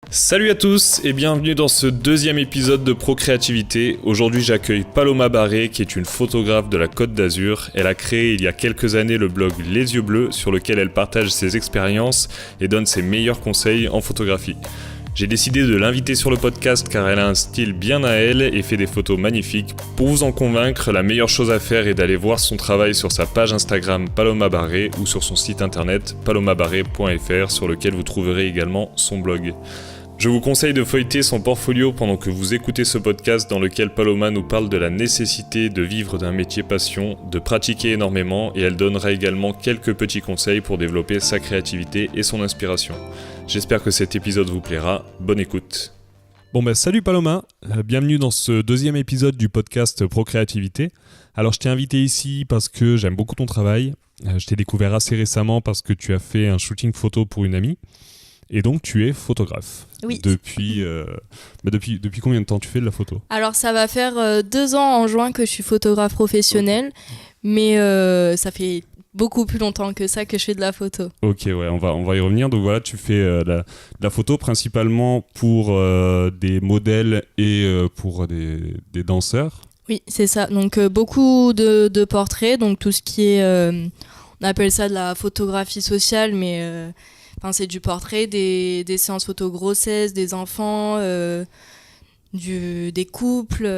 Salut à tous et bienvenue dans ce deuxième épisode de Procréativité. Aujourd'hui j'accueille Paloma Barré qui est une photographe de la Côte d'Azur. Elle a créé il y a quelques années le blog Les Yeux Bleus sur lequel elle partage ses expériences et donne ses meilleurs conseils en photographie. J'ai décidé de l'inviter sur le podcast car elle a un style bien à elle et fait des photos magnifiques. Pour vous en convaincre, la meilleure chose à faire est d'aller voir son travail sur sa page Instagram Paloma Barré ou sur son site internet palomabarré.fr sur lequel vous trouverez également son blog. Je vous conseille de feuilleter son portfolio pendant que vous écoutez ce podcast dans lequel Paloma nous parle de la nécessité de vivre d'un métier passion, de pratiquer énormément et elle donnera également quelques petits conseils pour développer sa créativité et son inspiration. J'espère que cet épisode vous plaira, bonne écoute. Salut Paloma, bienvenue dans ce deuxième épisode du podcast Procréativité. Alors je t'ai invité ici parce que j'aime beaucoup ton travail, je t'ai découvert assez récemment parce que tu as fait un shooting photo pour une amie. Et donc tu es photographe. Oui. Depuis combien de temps tu fais de la photo ? Alors ça va faire 2 ans en juin que je suis photographe professionnelle, mais ça fait beaucoup plus longtemps que ça que je fais de la photo. Ok, ouais, on va y revenir. Donc voilà, tu fais la photo principalement pour des modèles et pour des danseurs. Oui, c'est ça. Donc beaucoup de portraits, donc tout ce qui est, on appelle ça de la photographie sociale, mais... c'est du portrait, des séances photo grossesse, des enfants, des couples,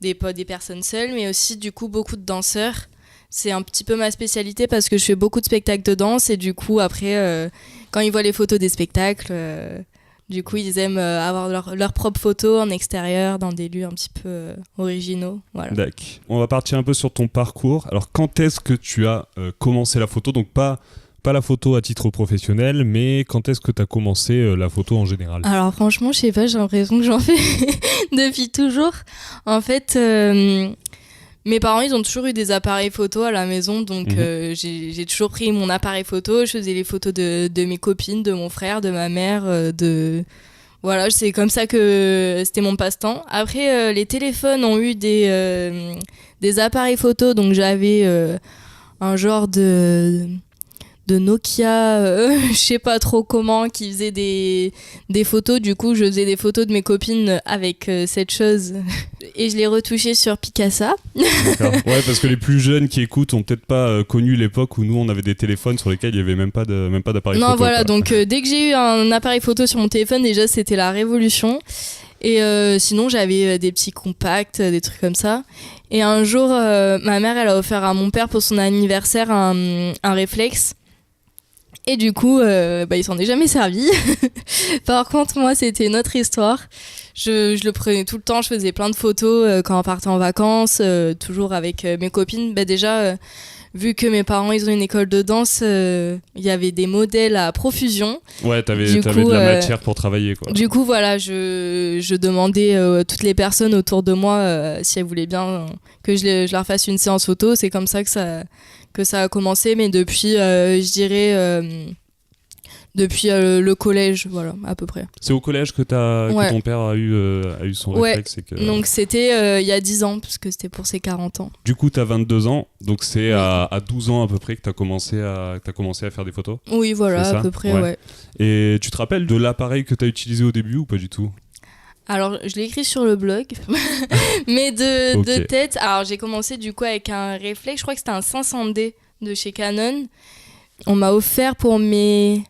des personnes seules, mais aussi du coup beaucoup de danseurs. C'est un petit peu ma spécialité parce que je fais beaucoup de spectacles de danse et du coup après, quand ils voient les photos des spectacles, du coup ils aiment avoir leur propre photo en extérieur, dans des lieux un petit peu originaux. Voilà. D'accord. On va partir un peu sur ton parcours. Alors quand est-ce que tu as commencé la photo ? Donc pas la photo à titre professionnel, mais quand est-ce que tu as commencé la photo en général ? Alors franchement, je sais pas, j'ai l'impression que j'en fais depuis toujours. En fait, mes parents, ils ont toujours eu des appareils photo à la maison, donc j'ai toujours pris mon appareil photo, je faisais les photos de mes copines, de mon frère, de ma mère, Voilà, c'est comme ça que c'était mon passe-temps. Après, les téléphones ont eu des appareils photo, donc j'avais un genre de Nokia, je sais pas trop comment, qui faisait des photos. Du coup, je faisais des photos de mes copines avec cette chose et je les retouchais sur Picasa. D'accord. Ouais, parce que les plus jeunes qui écoutent ont peut-être pas connu l'époque où nous on avait des téléphones sur lesquels il y avait même pas d'appareil photo. Non, voilà, quoi. donc dès que j'ai eu un appareil photo sur mon téléphone, déjà c'était la révolution. Et sinon, j'avais des petits compacts, des trucs comme ça. Et un jour, ma mère, elle a offert à mon père pour son anniversaire un réflexe. Et du coup, il s'en est jamais servi. Par contre, moi, c'était une autre histoire. Je le prenais tout le temps, je faisais plein de photos quand on partait en vacances, toujours avec mes copines. Déjà, vu que mes parents, ils ont une école de danse, il y avait des modèles à profusion. Ouais, t'avais de la matière pour travailler, quoi. Du coup, voilà, je demandais à toutes les personnes autour de moi si elles voulaient bien que je leur fasse une séance photo. C'est comme ça que ça a commencé, mais depuis, je dirais, depuis le collège, voilà, à peu près. C'est au collège que ton père a eu son réflexe Donc c'était il y a 10 ans, parce que c'était pour ses 40 ans. Du coup, t'as 22 ans, donc c'est à 12 ans à peu près que t'as commencé à faire des photos ? Oui, voilà, à peu près, ouais. Et tu te rappelles de l'appareil que t'as utilisé au début ou pas du tout ? Alors, je l'ai écrit sur le blog, mais de tête. Alors, j'ai commencé du coup avec un réflexe, je crois que c'était un 500D de chez Canon. On m'a offert pour mes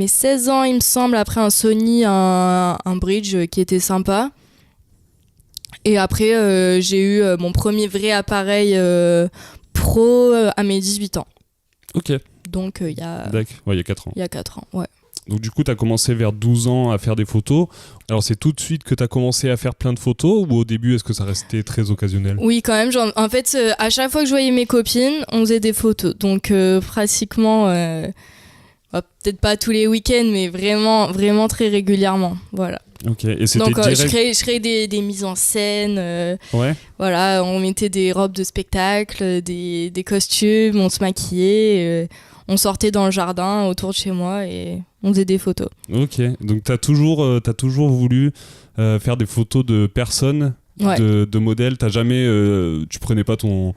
16 ans, il me semble, après un Sony, un bridge qui était sympa. Et après, j'ai eu mon premier vrai appareil pro à mes 18 ans. Ok. Donc, il y a 4 ans. Il y a 4 ans, ouais. Donc du coup, tu as commencé vers 12 ans à faire des photos. Alors c'est tout de suite que tu as commencé à faire plein de photos ou au début, est-ce que ça restait très occasionnel ? Oui, quand même. En fait, à chaque fois que je voyais mes copines, on faisait des photos. Donc pratiquement, peut-être pas tous les week-ends, mais vraiment, vraiment très régulièrement. Voilà. Ok. Et c'était donc direct... je créais des mises en scène. Ouais. Voilà, on mettait des robes de spectacle, des costumes, on se maquillait. On sortait dans le jardin autour de chez moi et on faisait des photos. Ok, donc t'as toujours voulu faire des photos de personnes de modèle. T'as jamais, tu prenais pas ton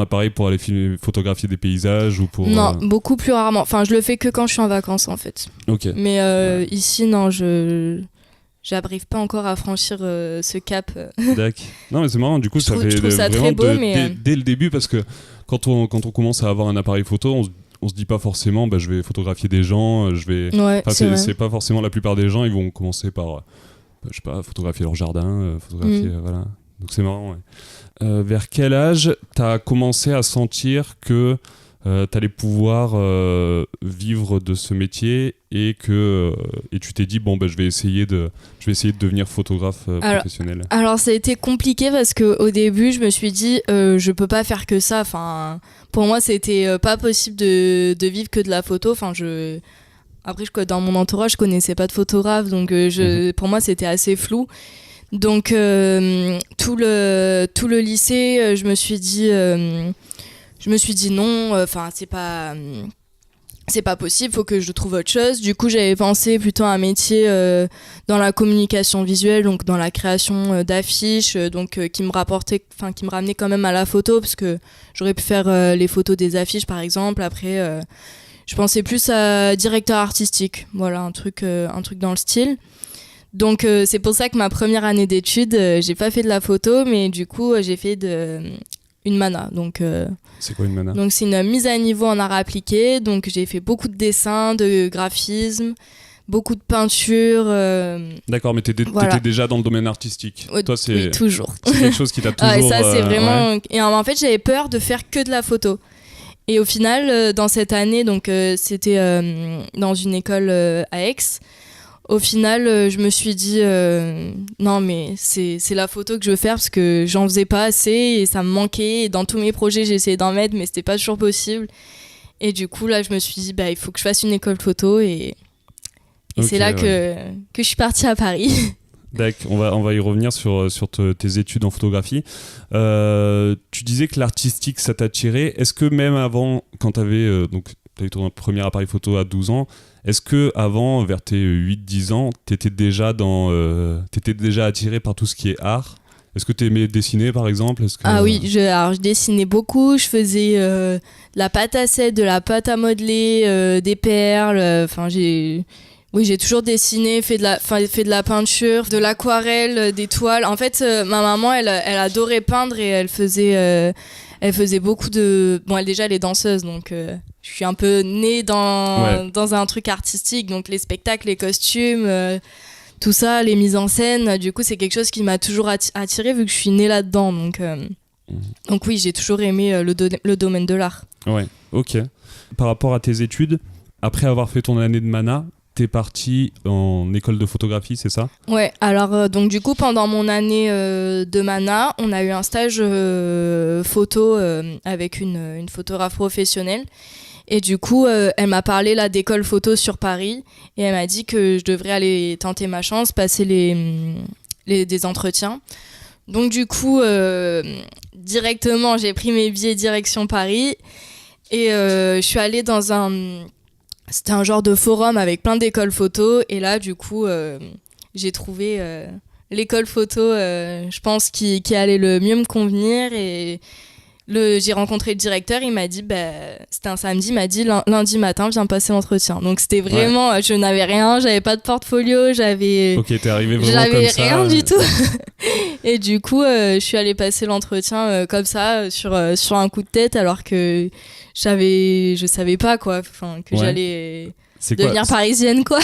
appareil pour aller photographier des paysages ou pour... Non, beaucoup plus rarement. Enfin, je le fais que quand je suis en vacances, en fait. Ok. Mais ici, non, j'arrive pas encore à franchir ce cap. D'accord. Non, mais c'est marrant, du coup, je trouve ça vraiment très beau, mais... dès le début, parce que quand on commence à avoir un appareil photo, on se dit pas forcément, je vais photographier des gens, Ouais, c'est pas forcément la plupart des gens, ils vont commencer par, je sais pas, photographier leur jardin, voilà. Donc c'est marrant, ouais. Vers quel âge t'as commencé à sentir que t'allais pouvoir vivre de ce métier et tu t'es dit je vais essayer de devenir photographe professionnel? Alors ça a été compliqué parce qu'au début je me suis dit je peux pas faire que ça. Enfin, pour moi c'était pas possible de vivre que de la photo. Enfin, après dans mon entourage je connaissais pas de photographe, donc pour moi c'était assez flou. Donc tout le lycée je me suis dit non, enfin c'est pas possible, faut que je trouve autre chose. Du coup, j'avais pensé plutôt à un métier dans la communication visuelle, donc dans la création d'affiches, qui me ramenait quand même à la photo, parce que j'aurais pu faire les photos des affiches par exemple. Après, je pensais plus à directeur artistique, voilà, un truc dans le style. Donc c'est pour ça que ma première année d'études, j'ai pas fait de la photo, mais du coup j'ai fait une mana. Donc c'est quoi une mana? Donc c'est une mise à niveau en art appliqué. Donc j'ai fait beaucoup de dessins, de graphisme, beaucoup de peinture. D'accord, mais t'étais déjà dans le domaine artistique. Toi, oui, toujours. C'est quelque chose qui t'a toujours... Ouais, ça c'est vraiment... Ouais. Et en fait j'avais peur de faire que de la photo. Et au final, dans cette année, donc c'était dans une école à Aix. Au final, je me suis dit non, mais c'est la photo que je veux faire, parce que j'en faisais pas assez et ça me manquait. Et dans tous mes projets, j'ai essayé d'en mettre, mais c'était pas toujours possible. Et du coup, là, je me suis dit il faut que je fasse une école photo, et c'est là que je suis partie à Paris. D'accord, on va y revenir sur tes études en photographie. Tu disais que l'artistique, ça t'attirait. Est-ce que même avant, quand t'avais eu ton premier appareil photo à 12 ans, est-ce que avant, vers tes 8-10 ans, t'étais déjà attiré par tout ce qui est art? Est-ce que t'aimais dessiner, par exemple? Ah oui, je dessinais beaucoup. Je faisais de la pâte à sel, de la pâte à modeler, des perles. J'ai toujours dessiné, fait de la peinture, de l'aquarelle, des toiles. En fait, ma maman, elle adorait peindre, et elle faisait beaucoup de... Bon, elle est danseuse, donc je suis un peu née dans un truc artistique. Donc les spectacles, les costumes, tout ça, les mises en scène. Du coup, c'est quelque chose qui m'a toujours attirée, vu que je suis née là-dedans. Donc oui, j'ai toujours aimé le domaine de l'art. Ouais, ok. Par rapport à tes études, après avoir fait ton année de mana, t'es partie en école de photographie, c'est ça? Ouais, alors donc du coup pendant mon année de mana, on a eu un stage photo avec une photographe professionnelle, et du coup elle m'a parlé là d'école photo sur Paris, et elle m'a dit que je devrais aller tenter ma chance, passer des entretiens. Donc du coup directement j'ai pris mes billets direction Paris, et je suis allée dans c'était un genre de forum avec plein d'écoles photo, et là du coup j'ai trouvé l'école photo je pense qui allait le mieux me convenir, et j'ai rencontré le directeur, il m'a dit c'était un samedi, il m'a dit lundi matin viens passer l'entretien. Donc c'était vraiment je n'avais rien, j'avais pas de portfolio, Ok, t'es arrivé vraiment j'avais comme ça, rien du tout. Et du coup je suis allée passer l'entretien comme ça sur un coup de tête, alors que je savais pas que j'allais devenir parisienne quoi.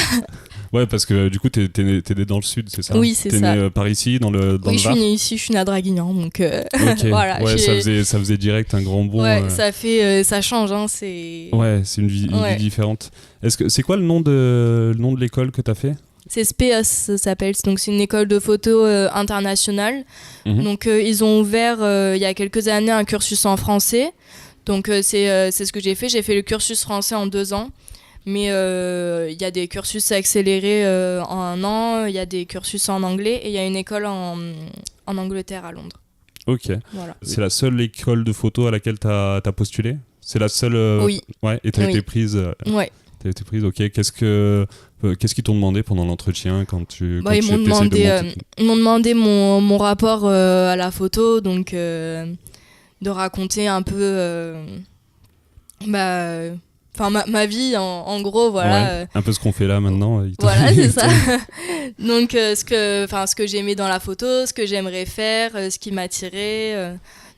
Ouais, parce que du coup t'es née dans le sud, c'est ça? Oui, c'est ça. T'es née par ici, dans le Oui, je Var? suis née ici, je suis née à Draguignan, donc voilà. Ouais, ça faisait direct un grand bond. Ouais, ça change, hein, c'est... Ouais, c'est une vie différente. C'est quoi le nom de l'école que t'as fait? C'est SPEOS, ça s'appelle. Donc c'est une école de photo internationale. Donc ils ont ouvert il y a quelques années un cursus en français. Donc c'est ce que j'ai fait. J'ai fait le cursus français en 2 ans. Mais il y a des cursus accélérés en 1 an, il y a des cursus en anglais, et il y a une école en Angleterre, à Londres. Ok. Voilà. C'est la seule école de photo à laquelle t'as postulé? C'est la seule... Oui. Ouais, et t'as été prise... Ouais. T'as été prise, ok. Qu'est-ce que... Qu'est-ce qu'ils t'ont demandé pendant l'entretien quand tu ils m'ont demandé mon rapport à la photo, donc de raconter un peu ma vie en gros, voilà. Ouais, un peu ce qu'on fait là maintenant. Voilà, c'est ça. Donc ce que j'aimais dans la photo, ce que j'aimerais faire, ce qui m'attirait,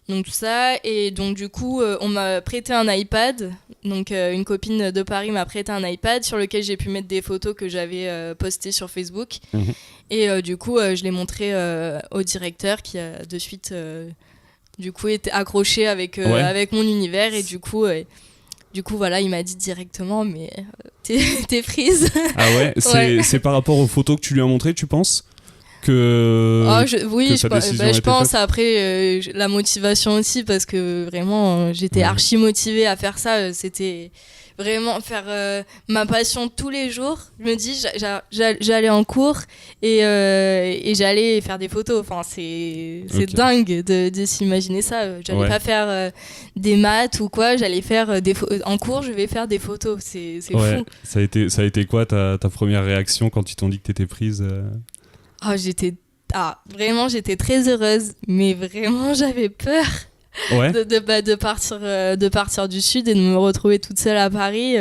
donc tout ça. Et donc du coup, on m'a prêté un iPad. Donc une copine de Paris m'a prêté un iPad sur lequel j'ai pu mettre des photos que j'avais postées sur Facebook. Et du coup, je l'ai montré au directeur qui a de suite du coup été accroché avec mon univers. Et du coup, voilà, il m'a dit directement, mais t'es prise. Ah ouais, c'est par rapport aux photos que tu lui as montrées, tu penses je pense. Après, la motivation aussi, parce que vraiment, j'étais archi motivée à faire ça. C'était vraiment faire ma passion tous les jours. Je me dis, j'allais en cours et j'allais faire des photos. Enfin, c'est dingue de s'imaginer ça. J'allais pas faire des maths ou quoi. J'allais faire en cours, je vais faire des photos. C'est fou. Ça a été quoi ta première réaction quand ils t'ont dit que t'étais prise vraiment, j'étais très heureuse, mais vraiment, j'avais peur de partir du Sud et de me retrouver toute seule à Paris.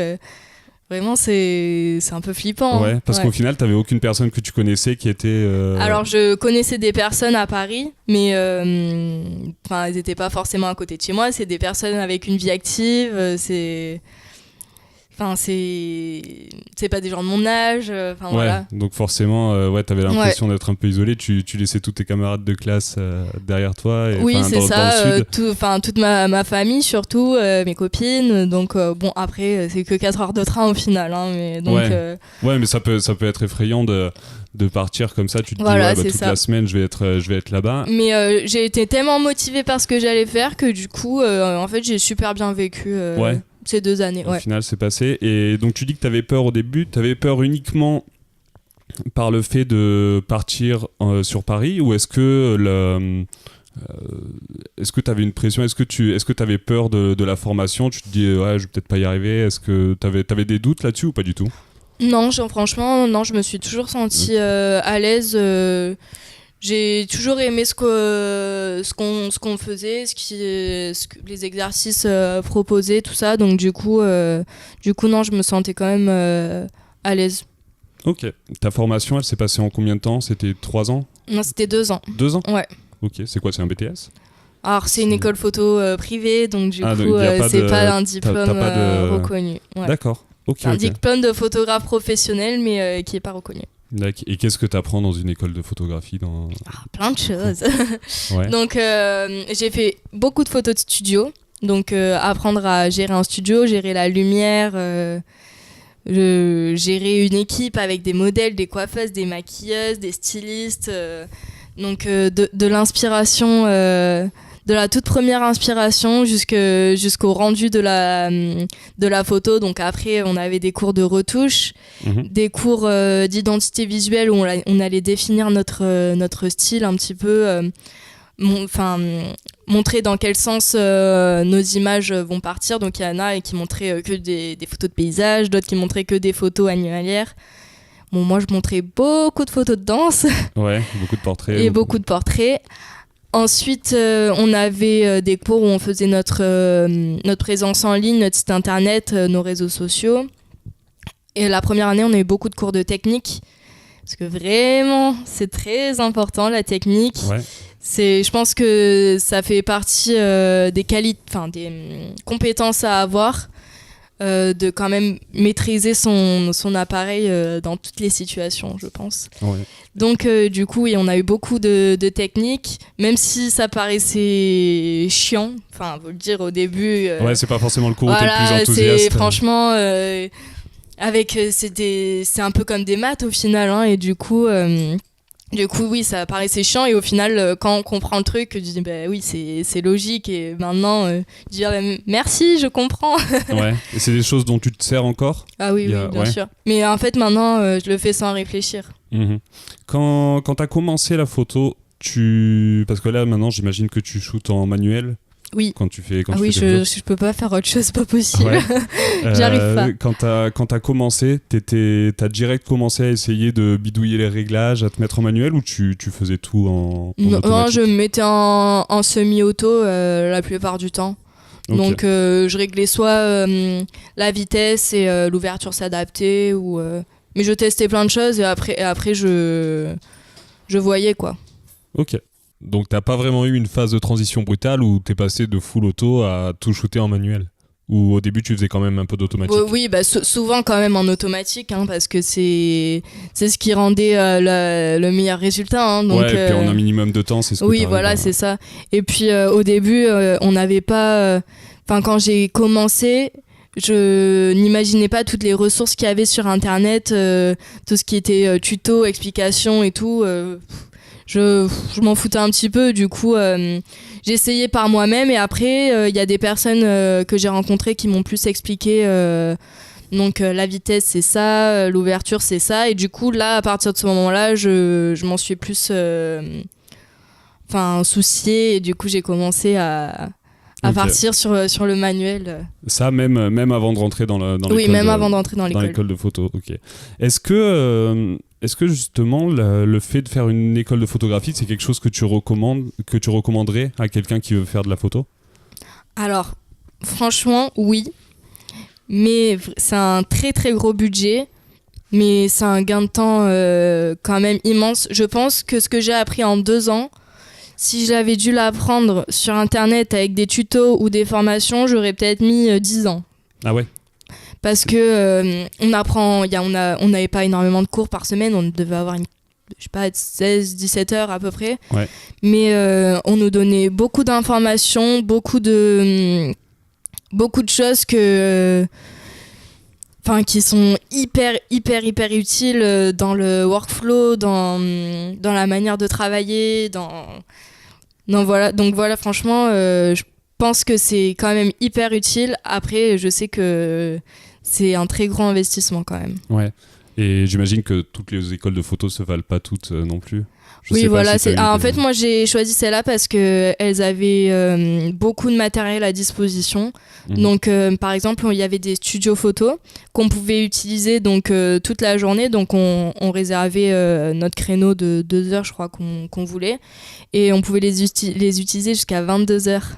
Vraiment, c'est un peu flippant. Ouais, parce qu'au final, t'avais aucune personne que tu connaissais qui était... Alors, je connaissais des personnes à Paris, mais elles n'étaient pas forcément à côté de chez moi. C'est des personnes avec une vie active, c'est pas des gens de mon âge, voilà. Donc forcément, t'avais l'impression d'être un peu isolé. Tu laissais tous tes camarades de classe derrière toi. Oui, c'est ça. Toute ma famille, surtout, mes copines. Donc après, c'est que 4 heures de train au final. Hein, mais donc, mais ça peut être effrayant de partir comme ça. Tu te dis, toute la semaine, je vais être là-bas. Mais j'ai été tellement motivée par ce que j'allais faire que du coup, en fait, j'ai super bien vécu. Ces 2 années. Au final, c'est passé. Et donc, tu dis que tu avais peur au début. Tu avais peur uniquement par le fait de partir sur Paris, ou est-ce que tu avais une pression? Est-ce que tu avais peur de la formation? Tu te dis, je vais peut-être pas y arriver. Est-ce que tu avais des doutes là-dessus ou pas du tout? Non, franchement, non, je me suis toujours sentie à l'aise. J'ai toujours aimé ce qu'on faisait, les exercices proposés, tout ça. Donc du coup, non, je me sentais quand même à l'aise. Ok. Ta formation, elle s'est passée en combien de temps? C'était 3 ans? Non, c'était 2 ans. 2 ans? Ouais. Ok. C'est quoi? C'est un BTS? Alors, c'est une école photo privée, donc du coup, c'est pas un diplôme reconnu. Ouais. D'accord. C'est un diplôme de photographe professionnel, mais qui est pas reconnu. Et qu'est-ce que tu apprends dans une école de photographie Plein de choses. Donc j'ai fait beaucoup de photos de studio, donc apprendre à gérer un studio, gérer la lumière, gérer une équipe avec des modèles, des coiffeuses, des maquilleuses, des stylistes, donc de l'inspiration, de la toute première inspiration jusqu'au rendu de la photo. Donc après, on avait des cours de retouche, des cours d'identité visuelle où on allait définir notre style un petit peu, montrer dans quel sens nos images vont partir. Donc il y en a qui montraient que des photos de paysages, d'autres qui montraient que des photos animalières. Bon, moi je montrais beaucoup de photos de danse. Ouais, beaucoup de portraits. Et beaucoup de portraits. Ensuite, on avait des cours où on faisait notre présence en ligne, notre site internet, nos réseaux sociaux. Et la première année, on a eu beaucoup de cours de technique. Parce que vraiment, c'est très important, la technique. Ouais. Je pense que ça fait partie des compétences à avoir. De quand même maîtriser son appareil dans toutes les situations, je pense. Ouais. Donc du coup, on a eu beaucoup de techniques, même si ça paraissait chiant, faut le dire au début. C'est pas forcément le cours où t'es le plus enthousiaste. Franchement, c'est un peu comme des maths au final, hein, et du coup, oui, ça paraissait chiant, et au final, quand on comprend le truc, je dis oui, c'est logique, et maintenant, je dis merci, je comprends. Ouais, et c'est des choses dont tu te sers encore? Ah oui, bien sûr. Mais en fait, maintenant, je le fais sans réfléchir. Quand t'as commencé la photo, parce que là, maintenant, j'imagine que tu shootes en manuel. Oui. Quand tu fais oui, des photos. je peux pas faire autre chose, pas possible. Ouais. J'arrive pas. Quand t'as commencé, t'as direct commencé à essayer de bidouiller les réglages, à te mettre en manuel, ou tu faisais tout en automatique? Non, je me mettais en semi-auto la plupart du temps. Okay. Donc je réglais soit la vitesse et l'ouverture s'adaptait, ou mais je testais plein de choses et après je voyais quoi. Ok. Donc t'as pas vraiment eu une phase de transition brutale où t'es passé de full auto à tout shooter en manuel? Ou au début tu faisais quand même un peu d'automatique? Oui, bah, souvent quand même en automatique, hein, parce que c'est ce qui rendait le meilleur résultat. Hein, donc, ouais, et puis en un minimum de temps, c'est ce que oui, voilà, c'est ça. Et puis au début, on n'avait pas... Enfin, quand j'ai commencé, je n'imaginais pas toutes les ressources qu'il y avait sur Internet, tout ce qui était tuto, explications et tout. Je m'en foutais un petit peu, du coup j'ai essayé par moi-même, et après il y a des personnes que j'ai rencontrées qui m'ont plus expliqué donc la vitesse c'est ça, l'ouverture c'est ça, et du coup là à partir de ce moment-là je m'en suis plus souciée, et du coup j'ai commencé à partir sur le manuel. Ça, même avant de rentrer dans l'école. Oui, même avant d'entrer dans l'école. Dans l'école de photo, ok. Est-ce que justement le fait de faire une école de photographie, c'est quelque chose que tu recommanderais à quelqu'un qui veut faire de la photo? Alors, franchement, oui. Mais c'est un très très gros budget. Mais c'est un gain de temps quand même immense. Je pense que ce que j'ai appris en 2 ans, si j'avais dû l'apprendre sur Internet avec des tutos ou des formations, j'aurais peut-être mis 10 ans. Ah ouais? Parce que on n'avait pas énormément de cours par semaine, on devait avoir 16-17 heures à peu près. Ouais. Mais on nous donnait beaucoup d'informations, beaucoup de choses qui sont hyper utiles dans le workflow, dans la manière de travailler, voilà. Donc voilà, franchement, je pense que c'est quand même hyper utile. Après, je sais que c'est un très grand investissement quand même. Ouais. Et j'imagine que toutes les écoles de photo se valent pas toutes non plus. Oui, voilà. En fait, moi, j'ai choisi celle-là parce qu'elles avaient beaucoup de matériel à disposition. Mmh. Donc, par exemple, il y avait des studios photos qu'on pouvait utiliser donc, toute la journée. Donc, on réservait notre créneau de 2 heures, je crois, qu'on voulait. Et on pouvait les utiliser jusqu'à 22 heures.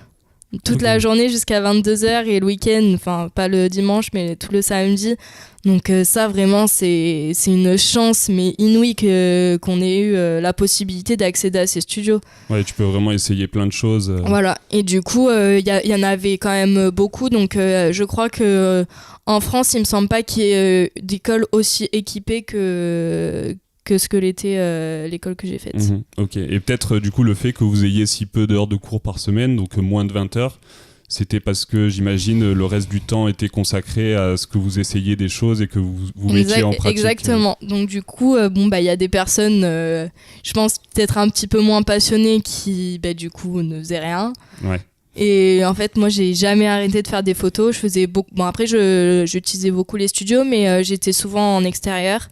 Toute la journée jusqu'à 22h, et le week-end, enfin pas le dimanche mais tout le samedi. Donc ça vraiment c'est une chance mais inouïe qu'on ait eu la possibilité d'accéder à ces studios. Ouais, tu peux vraiment essayer plein de choses. Voilà, et du coup il y en avait quand même beaucoup, donc je crois que en France il me semble pas qu'il y ait d'écoles aussi équipées que ce que l'était l'école que j'ai faite. Mmh, ok, et peut-être du coup le fait que vous ayez si peu d'heures de cours par semaine, donc moins de 20 heures, c'était parce que j'imagine le reste du temps était consacré à ce que vous essayiez des choses et que vous mettiez en pratique. Exactement, donc du coup y a des personnes, je pense peut-être un petit peu moins passionnées qui du coup ne faisaient rien. Ouais. Et en fait, moi, j'ai jamais arrêté de faire des photos. Je faisais beaucoup. Bon, après, j'utilisais beaucoup les studios, mais j'étais souvent en extérieur.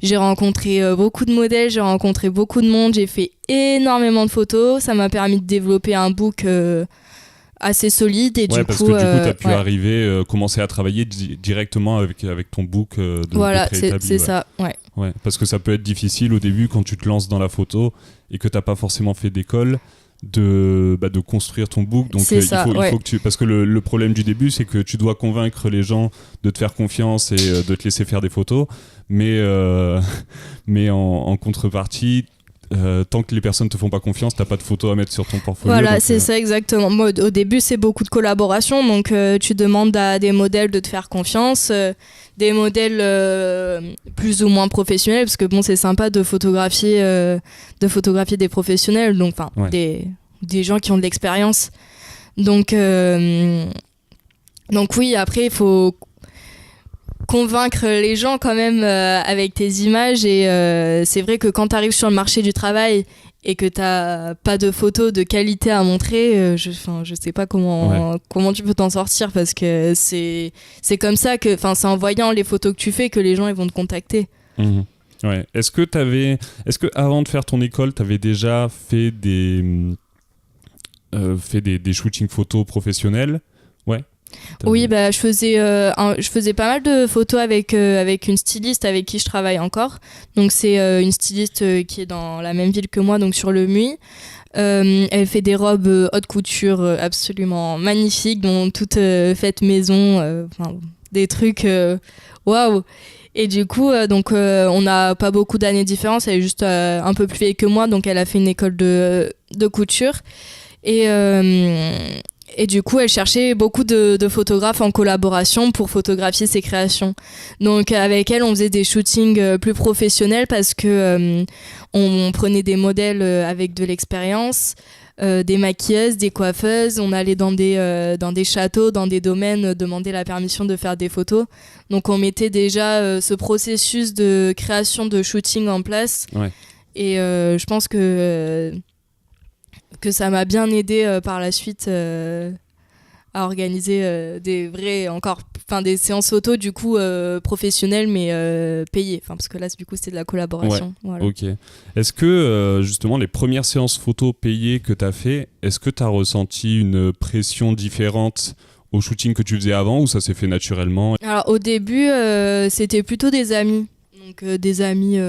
J'ai rencontré beaucoup de modèles, j'ai rencontré beaucoup de monde, j'ai fait énormément de photos. Ça m'a permis de développer un book assez solide. Et parce que du coup, tu as pu arriver, commencer à travailler directement avec ton book de voilà, préétabli. C'est ça, ouais. Ouais, parce que ça peut être difficile au début quand tu te lances dans la photo et que tu n'as pas forcément fait d'école. De construire ton book, donc il faut que parce que le problème du début c'est que tu dois convaincre les gens de te faire confiance et de te laisser faire des photos, mais en contrepartie tant que les personnes te font pas confiance, t'as pas de photos à mettre sur ton portfolio. Voilà, c'est ça exactement. Moi, au début c'est beaucoup de collaboration, donc tu demandes à des modèles de te faire confiance, des modèles plus ou moins professionnels, parce que bon, c'est sympa de photographier des professionnels, donc des gens qui ont de l'expérience. Donc oui, après il faut convaincre les gens quand même avec tes images, et c'est vrai que quand tu arrives sur le marché du travail et que t'as pas de photos de qualité à montrer, je sais pas comment tu peux t'en sortir, parce que c'est comme ça que, c'est en voyant les photos que tu fais que les gens ils vont te contacter. Mmh. Ouais. Est-ce que avant de faire ton école, t'avais déjà fait fait des shootings photos professionnels. Ouais. Oui, je faisais pas mal de photos avec une styliste avec qui je travaille encore. Donc c'est une styliste qui est dans la même ville que moi, donc sur le Muy. Elle fait des robes haute couture absolument magnifiques, dont toutes faites maison, des trucs waouh. Et du coup, on n'a pas beaucoup d'années de différence. Elle est juste un peu plus vieille que moi, donc elle a fait une école de couture. Et du coup, elle cherchait beaucoup de photographes en collaboration pour photographier ses créations. Donc avec elle, on faisait des shootings plus professionnels parce que on prenait des modèles avec de l'expérience, des maquilleuses, des coiffeuses. On allait dans des châteaux, dans des domaines, demander la permission de faire des photos. Donc on mettait déjà ce processus de création de shooting en place. Ouais. Et je pense que ça m'a bien aidé par la suite à organiser des séances photos du coup professionnelles mais payées, parce que là du coup c'était de la collaboration. Ouais. Voilà. Ok. Est-ce que justement les premières séances photos payées que tu as fait, est-ce que tu as ressenti une pression différente au shooting que tu faisais avant ou ça s'est fait naturellement? Alors au début c'était plutôt des amis, donc des amis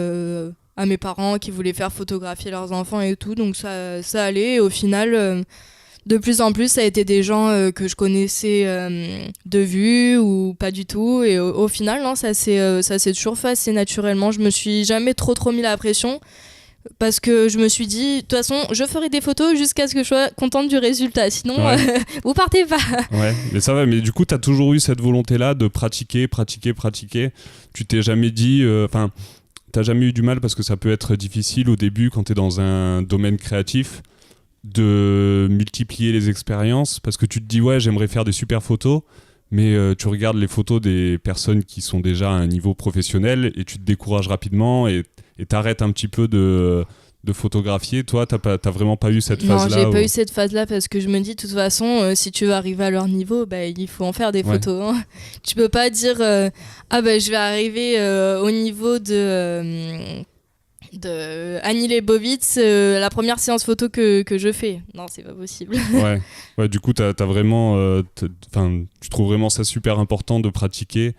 à mes parents qui voulaient faire photographier leurs enfants et tout, donc ça allait. Et au final, de plus en plus, ça a été des gens que je connaissais de vue ou pas du tout. Et au final, non, ça s'est toujours fait assez naturellement. Je me suis jamais trop mis la pression parce que je me suis dit, de toute façon, je ferai des photos jusqu'à ce que je sois contente du résultat. Sinon, vous partez pas. Ouais, mais ça va. Mais du coup, t'as toujours eu cette volonté-là de pratiquer. Tu t'es jamais dit... T'as jamais eu du mal, parce que ça peut être difficile au début quand t'es dans un domaine créatif, de multiplier les expériences, parce que tu te dis ouais, j'aimerais faire des super photos, mais tu regardes les photos des personnes qui sont déjà à un niveau professionnel et tu te décourages rapidement et t'arrêtes un petit peu de photographier. Toi, t'as vraiment pas eu cette phase-là? Non, j'ai pas eu cette phase-là parce que je me dis de toute façon, si tu veux arriver à leur niveau, il faut en faire des photos. Hein. Tu peux pas dire je vais arriver au niveau de Annie Leibovitz, la première séance photo que je fais. Non, c'est pas possible. Ouais, du coup, t'as vraiment, tu trouves vraiment ça super important de pratiquer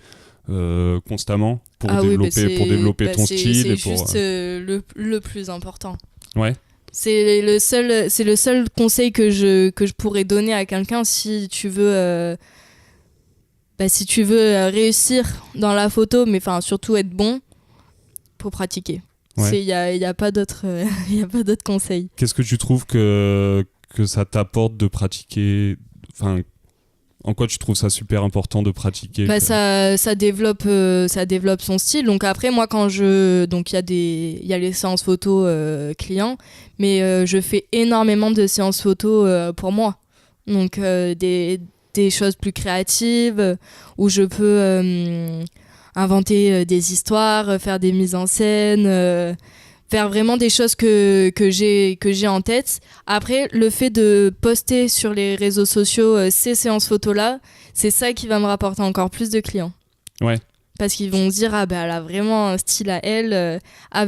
constamment pour développer ton style. C'est juste le plus important. Ouais. C'est le seul conseil que je pourrais donner à quelqu'un si tu veux réussir dans la photo, mais surtout être bon, pour pratiquer. Il y a pas d'autre conseil. Qu'est-ce que tu trouves que ça t'apporte de pratiquer? En quoi tu trouves ça super important de pratiquer? Ça développe son style. Donc après, moi, donc il y a les séances photo clients, mais je fais énormément de séances photo pour moi. Donc des choses plus créatives où je peux inventer des histoires, faire des mises en scène, faire vraiment des choses que j'ai en tête. Après, le fait de poster sur les réseaux sociaux ces séances photos-là, c'est ça qui va me rapporter encore plus de clients. Ouais. Parce qu'ils vont se dire, elle a vraiment un style à elle,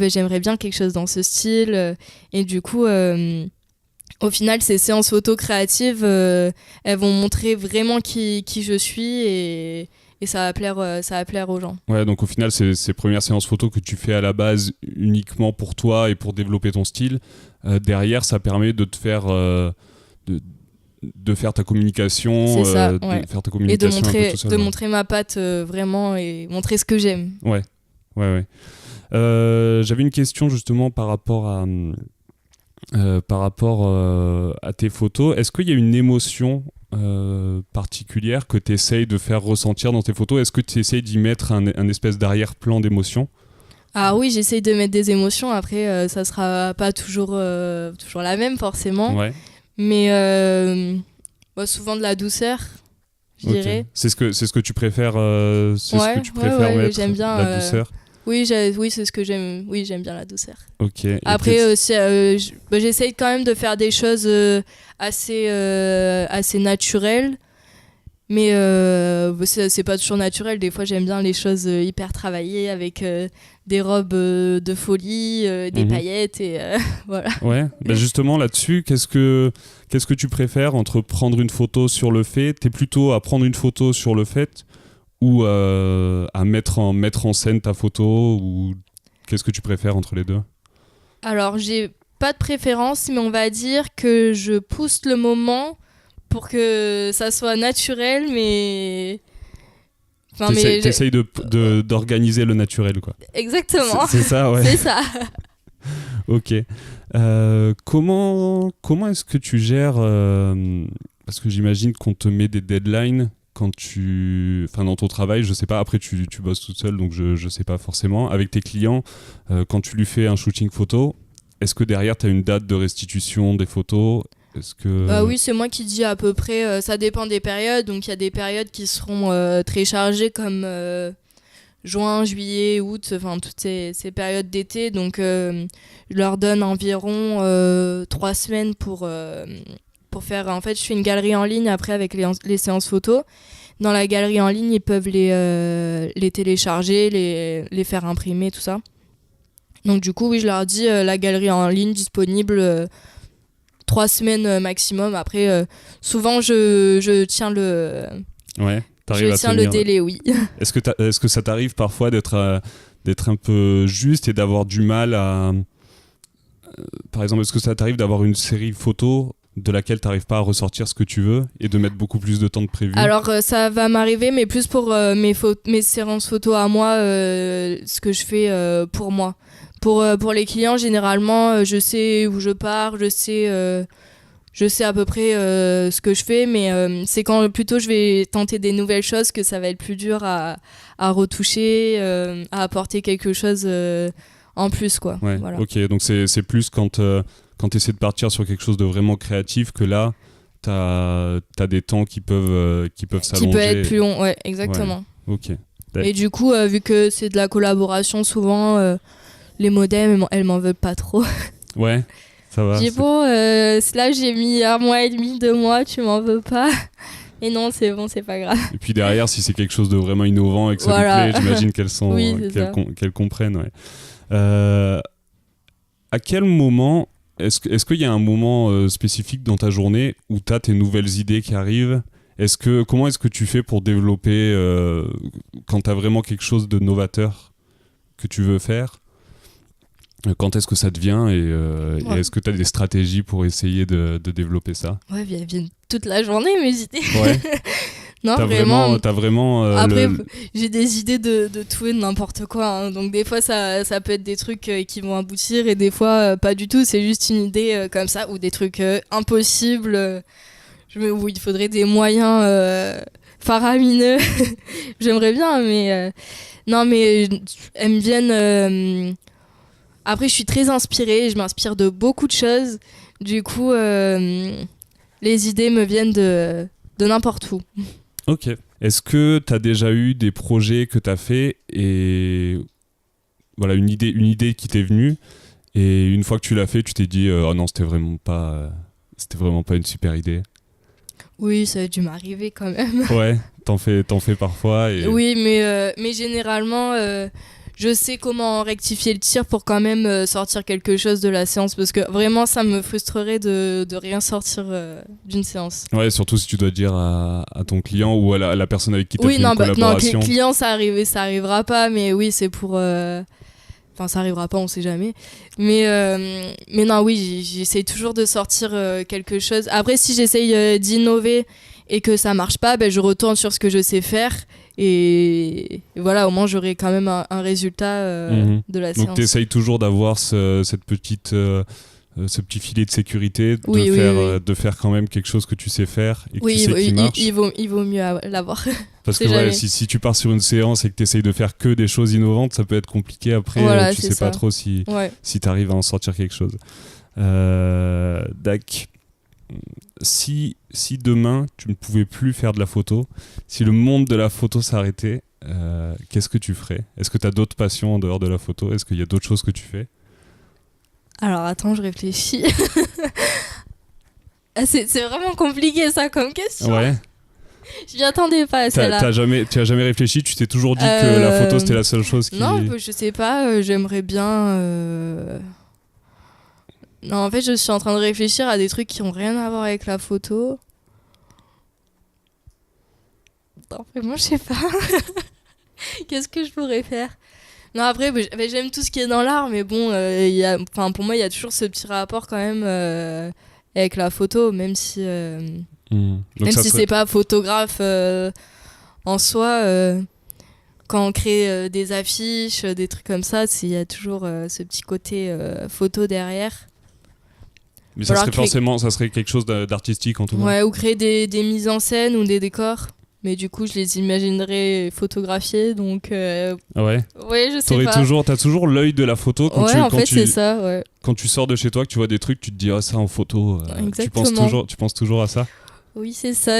j'aimerais bien quelque chose dans ce style. Et du coup, au final, ces séances photos créatives, elles vont montrer vraiment qui je suis et ça va plaire aux gens. Ouais, donc au final, ces premières séances photos que tu fais à la base uniquement pour toi et pour développer ton style, derrière, ça permet de te faire... de faire ta communication, c'est ça, de faire ta communication et de montrer ma patte vraiment et montrer ce que j'aime. Ouais. J'avais une question justement par rapport à tes photos. Est-ce qu'il y a une émotion particulière que tu essayes de faire ressentir dans tes photos? Est-ce que tu essayes d'y mettre un espèce d'arrière-plan d'émotion? Ah oui, j'essaye de mettre des émotions. Après, ça sera pas toujours la même forcément. Ouais. Mais souvent de la douceur, je dirais. C'est ce que tu préfères, ce que tu préfères mettre, j'aime bien, la douceur. Oui, c'est ce que j'aime. Oui, j'aime bien la douceur. Ok. Après, j'essaye quand même de faire des choses assez naturelles, Mais c'est pas toujours naturel. Des fois, j'aime bien les choses hyper travaillées avec des robes de folie, des paillettes et voilà. Ouais, bah justement là-dessus, qu'est-ce que tu préfères entre prendre une photo sur le fait? T'es plutôt à prendre une photo sur le fait ou à mettre en scène ta photo, ou qu'est-ce que tu préfères entre les deux? Alors, j'ai pas de préférence, mais on va dire que je pousse le moment pour que ça soit naturel, mais... Enfin, T'essayes d'organiser le naturel, quoi. Exactement. C'est ça, ouais. C'est ça. Ok. Comment est-ce que tu gères... parce que j'imagine qu'on te met des deadlines dans ton travail, je sais pas, après tu bosses toute seule, donc je sais pas forcément. Avec tes clients, quand tu lui fais un shooting photo, est-ce que derrière tu as une date de restitution des photos? Oui, c'est moi qui dis à peu près, ça dépend des périodes, donc il y a des périodes qui seront très chargées comme juin, juillet, août, enfin toutes ces périodes d'été, donc je leur donne environ 3 semaines pour faire, en fait je fais une galerie en ligne après avec les séances photos. Dans la galerie en ligne, ils peuvent les télécharger, les faire imprimer, tout ça. Donc du coup, oui, je leur dis la galerie en ligne disponible 3 semaines maximum. Après, souvent, je tiens le... Ouais, le délai, oui. Est-ce que ça t'arrive parfois d'être un peu juste et d'avoir du mal à... Par exemple, est-ce que ça t'arrive d'avoir une série photo de laquelle tu n'arrives pas à ressortir ce que tu veux et de mettre beaucoup plus de temps de prévu? Alors, ça va m'arriver, mais plus pour mes séances photos à moi, ce que je fais pour moi. Pour les clients, généralement, je sais où je pars, je sais à peu près ce que je fais, mais c'est quand plutôt je vais tenter des nouvelles choses que ça va être plus dur à retoucher, à apporter quelque chose en plus, quoi. Ouais, voilà. Ok, donc c'est plus quand tu essaies de partir sur quelque chose de vraiment créatif que là, t'as des temps qui peuvent s'allonger. Qui peut être plus long, ouais, exactement. Ouais. Ok. Et du coup, vu que c'est de la collaboration, souvent, les modems, elles m'en veulent pas trop. Ouais, ça va. J'ai là j'ai mis 1 mois et demi, 2 mois, tu m'en veux pas. Et non, c'est bon, c'est pas grave. Et puis derrière, si c'est quelque chose de vraiment innovant et que ça lui plaît, j'imagine qu'elles comprennent. Ouais. À quel moment, est-ce qu'il y a un moment spécifique dans ta journée où tu as tes nouvelles idées qui arrivent? Comment est-ce que tu fais pour développer quand tu as vraiment quelque chose de novateur que tu veux faire? Quand est-ce que ça te vient et est-ce que tu as des stratégies pour essayer de développer ça? Ouais, viennent toute la journée mes idées. Ouais. Non, t'as vraiment après, j'ai des idées de tout et de n'importe quoi. Hein. Donc des fois, ça peut être des trucs qui vont aboutir et des fois, pas du tout. C'est juste une idée comme ça ou des trucs impossibles où il faudrait des moyens faramineux. J'aimerais bien, mais... non, mais elles me viennent... Après, je suis très inspirée, je m'inspire de beaucoup de choses. Du coup, les idées me viennent de n'importe où. Ok. Est-ce que tu as déjà eu des projets que tu as fait et voilà, une idée qui t'est venue et une fois que tu l'as fait, tu t'es dit oh non, c'était vraiment pas une super idée? Oui, ça a dû m'arriver quand même. Ouais, t'en fais parfois. Oui, mais généralement... je sais comment rectifier le tir pour quand même sortir quelque chose de la séance parce que vraiment ça me frustrerait de rien sortir d'une séance. Ouais, surtout si tu dois dire à ton client ou à la personne avec qui tu as fait une collaboration. Non, client ça arrivera pas, mais oui c'est pour... Enfin ça arrivera pas, on sait jamais. Mais non, oui, j'essaie toujours de sortir quelque chose. Après si j'essaye d'innover et que ça marche pas, je retourne sur ce que je sais faire. Et voilà, au moins j'aurai quand même un résultat de la séance. Donc tu essayes toujours d'avoir ce petit filet de sécurité, de faire quand même quelque chose que tu sais faire et que tu sais qui marche. Il vaut mieux l'avoir. Parce que si tu pars sur une séance et que tu essayes de faire que des choses innovantes, ça peut être compliqué après, voilà, tu sais pas trop si tu arrives à en sortir quelque chose. Dac. Si demain tu ne pouvais plus faire de la photo, si le monde de la photo s'arrêtait, qu'est-ce que tu ferais? Est-ce que tu as d'autres passions en dehors de la photo? Est-ce qu'il y a d'autres choses que tu fais? Alors attends, je réfléchis. C'est vraiment compliqué ça comme question. Ouais. Je m'y attendais pas à celle-là. Tu as jamais réfléchi, tu t'es toujours dit que la photo c'était la seule chose qui... Non, je sais pas, j'aimerais bien... Non, en fait, je suis en train de réfléchir à des trucs qui ont rien à voir avec la photo. Non, vraiment, je sais pas. Qu'est-ce que je pourrais faire? Non, après, j'aime tout ce qui est dans l'art, mais bon, pour moi, il y a toujours ce petit rapport quand même avec la photo, même si, c'est pas photographe en soi. Quand on crée des affiches, des trucs comme ça, il y a toujours ce petit côté photo derrière. Mais ça serait quelque chose d'artistique en tout cas. Ouais, ou créer des mises en scène ou des décors. Mais du coup, je les imaginerais photographiés, donc... Ah ouais. Ouais, je sais pas. T'as toujours l'œil de la photo quand c'est ça, ouais. Quand tu sors de chez toi, que tu vois des trucs, tu te dis ah ça en photo. Exactement. Tu penses toujours à ça. Oui, c'est ça.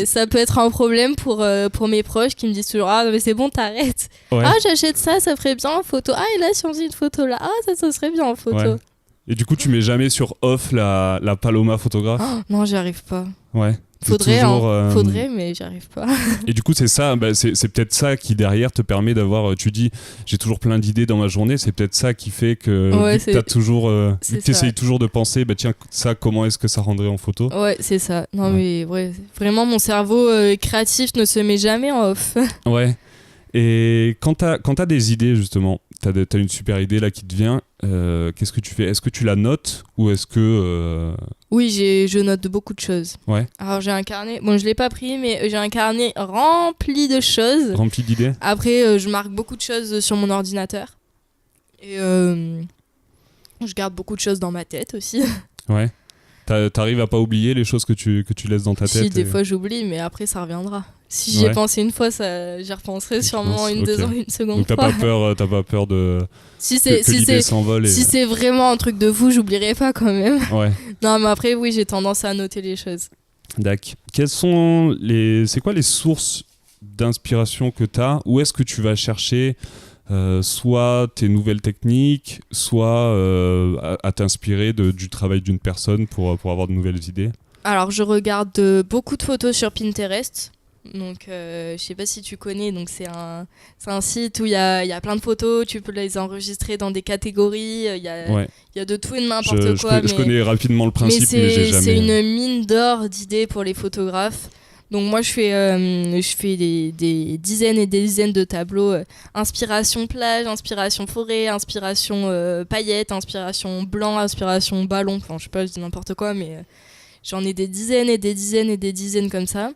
Ça peut être un problème pour mes proches qui me disent toujours ah mais c'est bon, t'arrêtes. Ouais. Ah j'achète ça ferait bien en photo. Ah et là si on faisait une photo là, ah ça serait bien en photo. Ouais. Et du coup, tu mets jamais sur off la Paloma photographe. Oh, non, j'y arrive pas. Ouais. Faudrait, mais j'y arrive pas. Et du coup, c'est ça, c'est peut-être ça qui derrière te permet d'avoir. Tu dis, j'ai toujours plein d'idées dans ma journée. C'est peut-être ça qui fait que t'as toujours, t'essayes toujours de penser, tiens, ça, comment est-ce que ça rendrait en photo? Ouais, c'est ça. Non, mais vraiment, mon cerveau créatif ne se met jamais en off. Ouais. Et quand t'as des idées, justement, t'as une super idée là qui te vient, qu'est-ce que tu fais? Est-ce que tu la notes ou est-ce que... Oui, je note beaucoup de choses. Ouais. Alors j'ai un carnet, bon je l'ai pas pris, mais j'ai un carnet rempli de choses. Rempli d'idées. Après, je marque beaucoup de choses sur mon ordinateur. Et je garde beaucoup de choses dans ma tête aussi. Ouais. T'arrives à pas oublier les choses que tu laisses dans ta tête? Si, des fois j'oublie, mais après ça reviendra. Si j'y ai pensé une fois, j'y repenserai sûrement une seconde Donc, fois. Donc t'as pas peur de que l'idée s'envole. Si c'est vraiment un truc de fou, j'oublierai pas quand même. Ouais. Non, mais après, oui, j'ai tendance à noter les choses. D'accord. C'est quoi les sources d'inspiration que t'as? Où est-ce que tu vas chercher soit tes nouvelles techniques, soit à t'inspirer du travail d'une personne pour avoir de nouvelles idées? Alors, je regarde beaucoup de photos sur Pinterest. Donc, je sais pas si tu connais, donc c'est un site où il y a plein de photos, tu peux les enregistrer dans des catégories, il y a de tout et de n'importe quoi. Je connais rapidement le principe, mais j'ai jamais... c'est une mine d'or d'idées pour les photographes. Donc moi je fais des dizaines et des dizaines de tableaux, inspiration plage, inspiration forêt, inspiration paillettes, inspiration blanc, inspiration ballon, enfin je sais pas, je dis n'importe quoi, mais j'en ai des dizaines et des dizaines et des dizaines comme ça.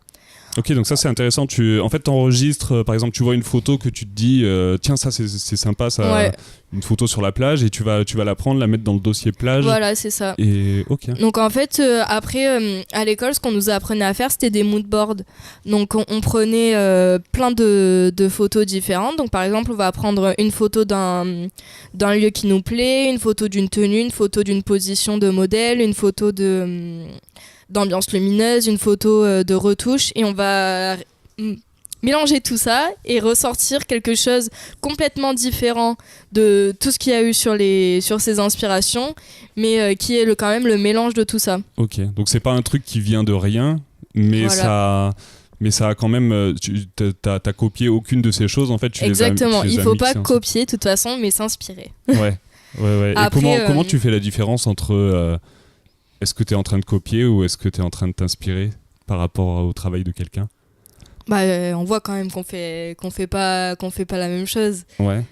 Ok, donc ça c'est intéressant. En fait, t'enregistres, par exemple, tu vois une photo que tu te dis, tiens, ça c'est sympa, ça, ouais. Une photo sur la plage, et tu vas la prendre, la mettre dans le dossier plage. Voilà, c'est ça. Et ok. Donc en fait, après, à l'école, ce qu'on nous apprenait à faire, c'était des moodboards. Donc on prenait plein de photos différentes. Donc par exemple, on va prendre une photo d'un lieu qui nous plaît, une photo d'une tenue, une photo d'une position de modèle, une photo d'ambiance lumineuse, une photo de retouche, et on va mélanger tout ça et ressortir quelque chose complètement différent de tout ce qu'il y a eu sur ces inspirations, mais qui est quand même le mélange de tout ça. Ok, donc c'est pas un truc qui vient de rien, mais voilà. ça a quand même... t'as copié aucune de ces choses, en fait. Exactement, il faut pas copier de toute façon, mais s'inspirer. Ouais. Après, et comment tu fais la différence entre... est-ce que tu es en train de copier ou est-ce que tu es en train de t'inspirer par rapport au travail de quelqu'un? On voit quand même qu'on fait pas la même chose. Ouais.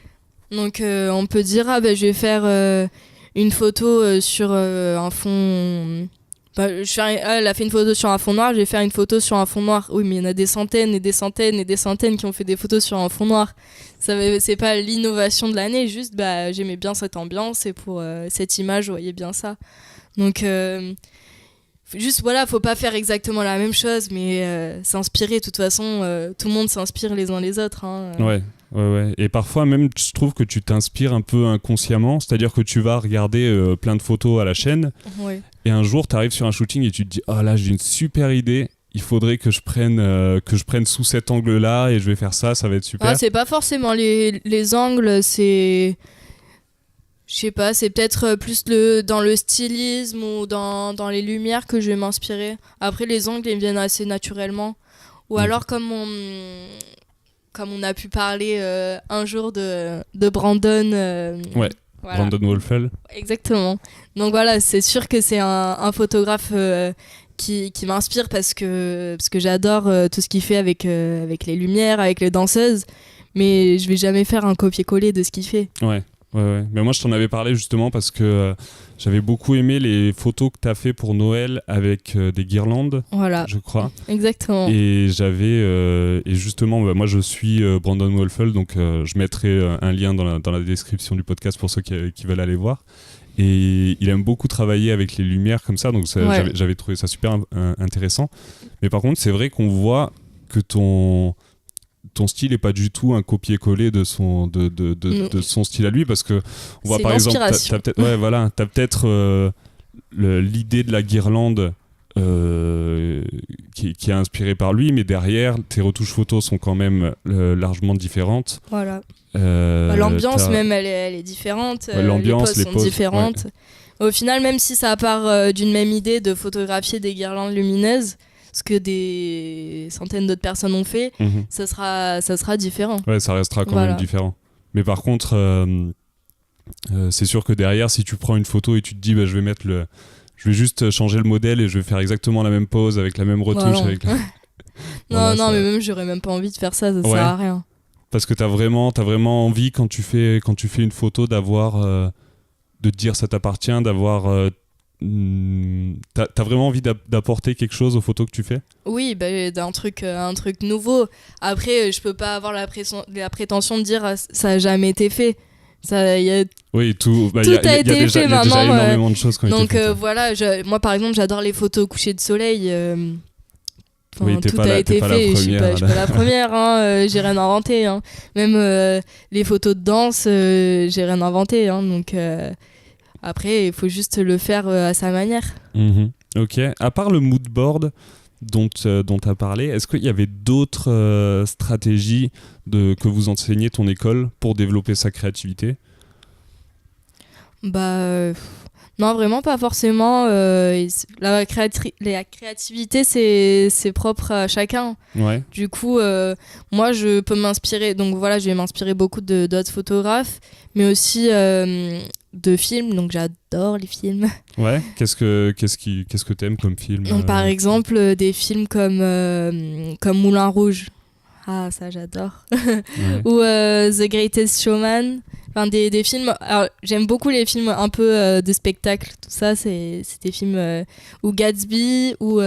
Donc on peut dire je vais faire une photo sur un fond. Elle a fait une photo sur un fond noir, je vais faire une photo sur un fond noir. Oui, mais il y en a des centaines et des centaines et des centaines qui ont fait des photos sur un fond noir. C'est pas l'innovation de l'année, juste j'aimais bien cette ambiance et pour cette image, je voyais bien ça. Donc juste voilà, faut pas faire exactement la même chose, mais s'inspirer. De toute façon, tout le monde s'inspire les uns les autres. Hein. Ouais. Et parfois même, je trouve que tu t'inspires un peu inconsciemment, c'est-à-dire que tu vas regarder plein de photos à la chaîne, ouais. Et un jour, tu arrives sur un shooting et tu te dis, oh là, j'ai une super idée. Il faudrait que je prenne sous cet angle-là et je vais faire ça, ça va être super. Ah, c'est pas forcément les angles, c'est... Je sais pas, c'est peut-être plus dans le stylisme ou dans les lumières que je vais m'inspirer. Après, les angles, ils viennent assez naturellement. Ou alors comme on a pu parler un jour de Brandon. Ouais. Voilà. Brandon Wolfel. Exactement. Donc voilà, c'est sûr que c'est un photographe qui m'inspire parce que j'adore tout ce qu'il fait avec les lumières, avec les danseuses. Mais je vais jamais faire un copier-coller de ce qu'il fait. Ouais. Mais moi, je t'en avais parlé justement parce que j'avais beaucoup aimé les photos que tu as fait pour Noël avec des guirlandes, voilà. Je crois. Exactement. Et et justement, moi, je suis Brandon Wolfel, donc je mettrai un lien dans la description du podcast pour ceux qui veulent aller voir. Et il aime beaucoup travailler avec les lumières comme ça, donc j'avais trouvé ça super intéressant. Mais par contre, c'est vrai qu'on voit que ton style est pas du tout un copier-coller de son style à lui, parce que on voit par exemple t'as peut-être l'idée de la guirlande qui est inspirée par lui, mais derrière tes retouches photos sont quand même largement différentes. Voilà. L'ambiance même elle est différente. L'ambiance, les poses sont différentes. Ouais. Au final, même si ça part d'une même idée de photographier des guirlandes lumineuses, ce que des centaines d'autres personnes ont fait, ça sera différent. Ouais, ça restera quand même différent. Mais par contre, c'est sûr que derrière, si tu prends une photo et tu te dis, je vais juste changer le modèle et je vais faire exactement la même pose avec la même retouche. Non, mais même j'aurais même pas envie de faire ça sert à rien. Parce que t'as vraiment envie quand tu fais une photo d'avoir, de te dire ça t'appartient, d'avoir... T'as vraiment envie d'apporter quelque chose aux photos que tu fais ? Oui, d'un truc nouveau. Après, je peux pas avoir la prétention de dire ça a jamais été fait. Oui, tout a été fait maintenant. Il y a déjà énormément de choses qui ont été faites. Donc voilà, moi par exemple, j'adore les photos au coucher de soleil. Oui, tout a été fait. Je suis pas la première, j'ai rien inventé. Même les photos de danse, j'ai rien inventé. Donc après, il faut juste le faire à sa manière. Ok. À part le mood board dont tu as parlé, est-ce qu'il y avait d'autres stratégies que vous enseignez ton école pour développer sa créativité ? Non, vraiment pas forcément. La créativité, c'est propre à chacun. Ouais. Du coup, moi, je peux m'inspirer. Donc voilà, je vais m'inspirer beaucoup d'autres photographes, mais aussi de films. Donc j'adore les films. Ouais. Qu'est-ce que t'aimes comme film ? Donc par exemple, des films comme Moulin Rouge. Ah, ça j'adore. Ouais. Ou The Greatest Showman. Enfin, des films. Alors, j'aime beaucoup les films un peu de spectacle, tout ça. C'est des films. Ou Gatsby, ou.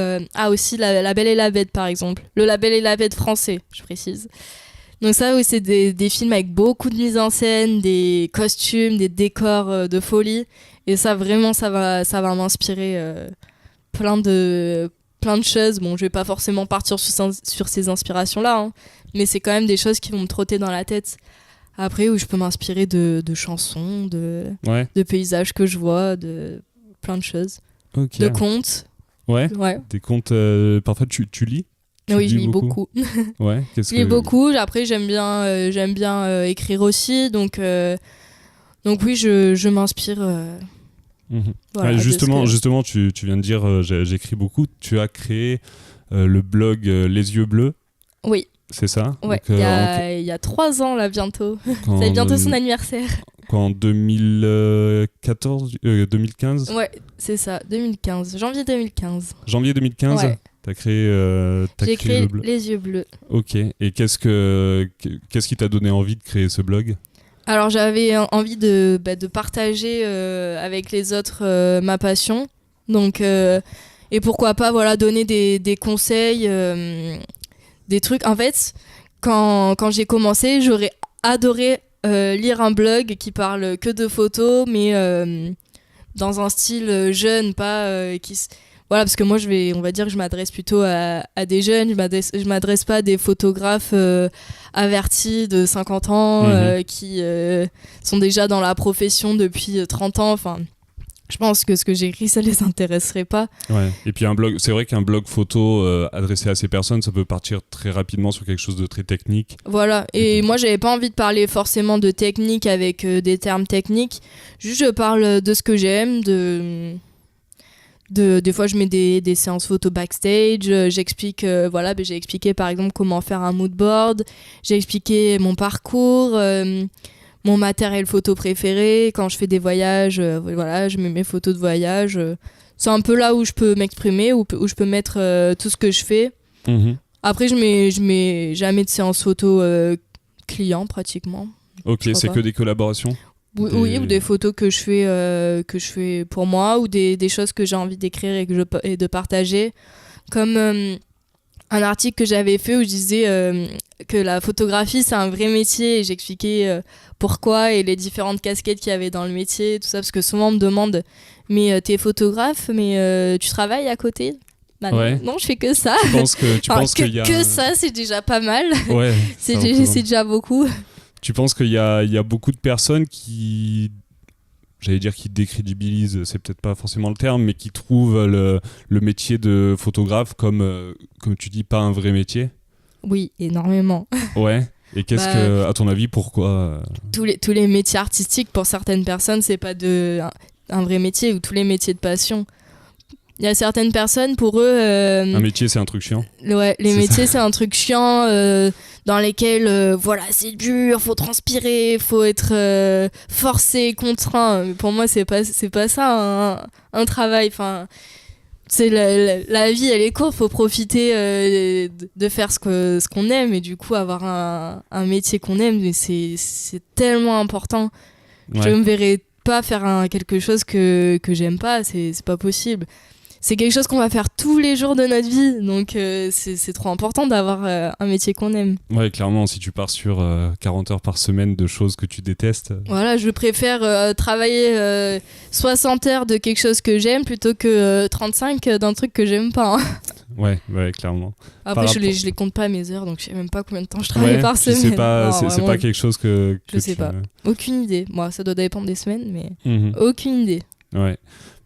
Aussi La Belle et la Bête, par exemple. Le La Belle et la Bête français, je précise. Donc, ça, oui, c'est des films avec beaucoup de mise en scène, des costumes, des décors de folie. Et ça, vraiment, ça va m'inspirer plein de choses. Bon, je vais pas forcément partir sur ces inspirations-là, mais c'est quand même des choses qui vont me trotter dans la tête. Après, où je peux m'inspirer de chansons, de paysages que je vois, de plein de choses. Okay. De contes. Ouais. Des contes, parfois tu lis ? Oui, je lis beaucoup. Ouais. Je lis beaucoup. Après, j'aime bien écrire aussi. Donc oui, je m'inspire. Voilà, justement, tu viens de dire j'écris beaucoup. Tu as créé le blog Les Yeux Bleus. Oui. C'est ça ? Ouais, il y a 3 ans là bientôt. C'est bientôt son anniversaire. En 2015 ? Ouais, c'est ça, 2015. Janvier 2015. Janvier 2015 ? Ouais. J'ai créé le blog. Les Yeux Bleus. Ok, et qu'est-ce qui t'a donné envie de créer ce blog ? Alors j'avais envie de partager avec les autres ma passion. Donc, et pourquoi pas donner des conseils, des trucs. En fait, quand j'ai commencé, j'aurais adoré lire un blog qui parle que de photos, mais dans un style jeune, pas voilà, parce que moi on va dire que je m'adresse plutôt à des jeunes, je m'adresse pas à des photographes avertis de 50 ans qui sont déjà dans la profession depuis 30 ans. Enfin, je pense que ce que j'écris, ça les intéresserait pas. Ouais. Et puis c'est vrai qu'un blog photo adressé à ces personnes, ça peut partir très rapidement sur quelque chose de très technique. Voilà. Et moi, j'avais pas envie de parler forcément de technique avec des termes techniques. Juste, je parle de ce que j'aime, de Des fois, je mets des séances photo backstage. J'explique, j'ai expliqué par exemple comment faire un mood board. J'ai expliqué mon parcours, mon matériel photo préféré. Quand je fais des voyages, je mets mes photos de voyage. C'est un peu là où je peux m'exprimer, où je peux mettre tout ce que je fais. Après, je mets jamais de séances photo client pratiquement. Ok, c'est que des collaborations. Oui, ou des photos que je fais pour moi, ou des choses que j'ai envie d'écrire et de partager. Comme un article que j'avais fait où je disais que la photographie, c'est un vrai métier, et j'expliquais pourquoi et les différentes casquettes qu'il y avait dans le métier, tout ça, parce que souvent on me demande « Mais t'es photographe, mais tu travailles à côté ?» Ouais. Non, je fais que ça. Tu penses qu'il y a... Que ça, c'est déjà pas mal. Ouais, c'est déjà beaucoup. Tu penses qu'il y a beaucoup de personnes qui, j'allais dire qui décrédibilisent, c'est peut-être pas forcément le terme, mais qui trouvent le métier de photographe comme tu dis, pas un vrai métier? Oui, énormément. Ouais. Et qu'est-ce que, à ton avis, pourquoi tous les métiers artistiques, pour certaines personnes, c'est pas un vrai métier, ou tous les métiers de passion. Il y a certaines personnes, pour eux... un métier, c'est un truc chiant. Ouais, les métiers, c'est un truc chiant dans lesquels, c'est dur, faut transpirer, faut être forcé, contraint. Mais pour moi, c'est pas ça, un travail. Enfin, c'est la vie, elle est courte, faut profiter de faire ce qu'on aime. Et du coup, avoir un métier qu'on aime, c'est tellement important. Ouais. Je me verrais pas faire quelque chose que j'aime pas, c'est pas possible. C'est quelque chose qu'on va faire tous les jours de notre vie, donc c'est trop important d'avoir un métier qu'on aime. Ouais, clairement, si tu pars sur 40 heures par semaine de choses que tu détestes... Voilà, je préfère travailler 60 heures de quelque chose que j'aime plutôt que 35 d'un truc que j'aime pas. Hein. Ouais, clairement. Après, je les compte pas mes heures, donc je sais même pas combien de temps je travaille par semaine. C'est pas quelque chose que je sais pas. Aucune idée. Moi, ça doit dépendre des semaines, mais aucune idée. Ouais.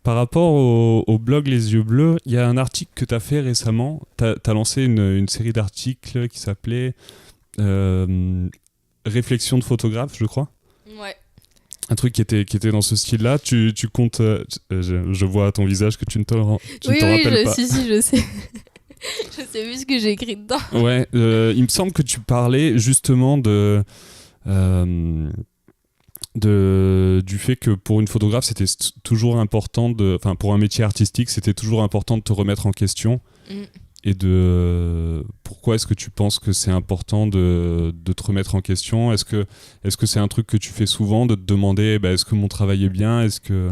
Par rapport au blog Les Yeux Bleus, il y a un article que tu as fait récemment. Tu as lancé une série d'articles qui s'appelait Réflexion de photographe, je crois. Ouais. Un truc qui était dans ce style-là. Tu comptes... je vois à ton visage que tu ne te rappelles pas. Si, je sais. Je sais plus ce que j'ai écrit dedans. Ouais, il me semble que tu parlais justement du fait que pour une photographe, c'était toujours important pour un métier artistique, c'était toujours important de te remettre en question. Et pourquoi est-ce que tu penses que c'est important de te remettre en question? Est-ce que c'est un truc que tu fais souvent, de te demander est-ce que mon travail est bien? Est-ce que...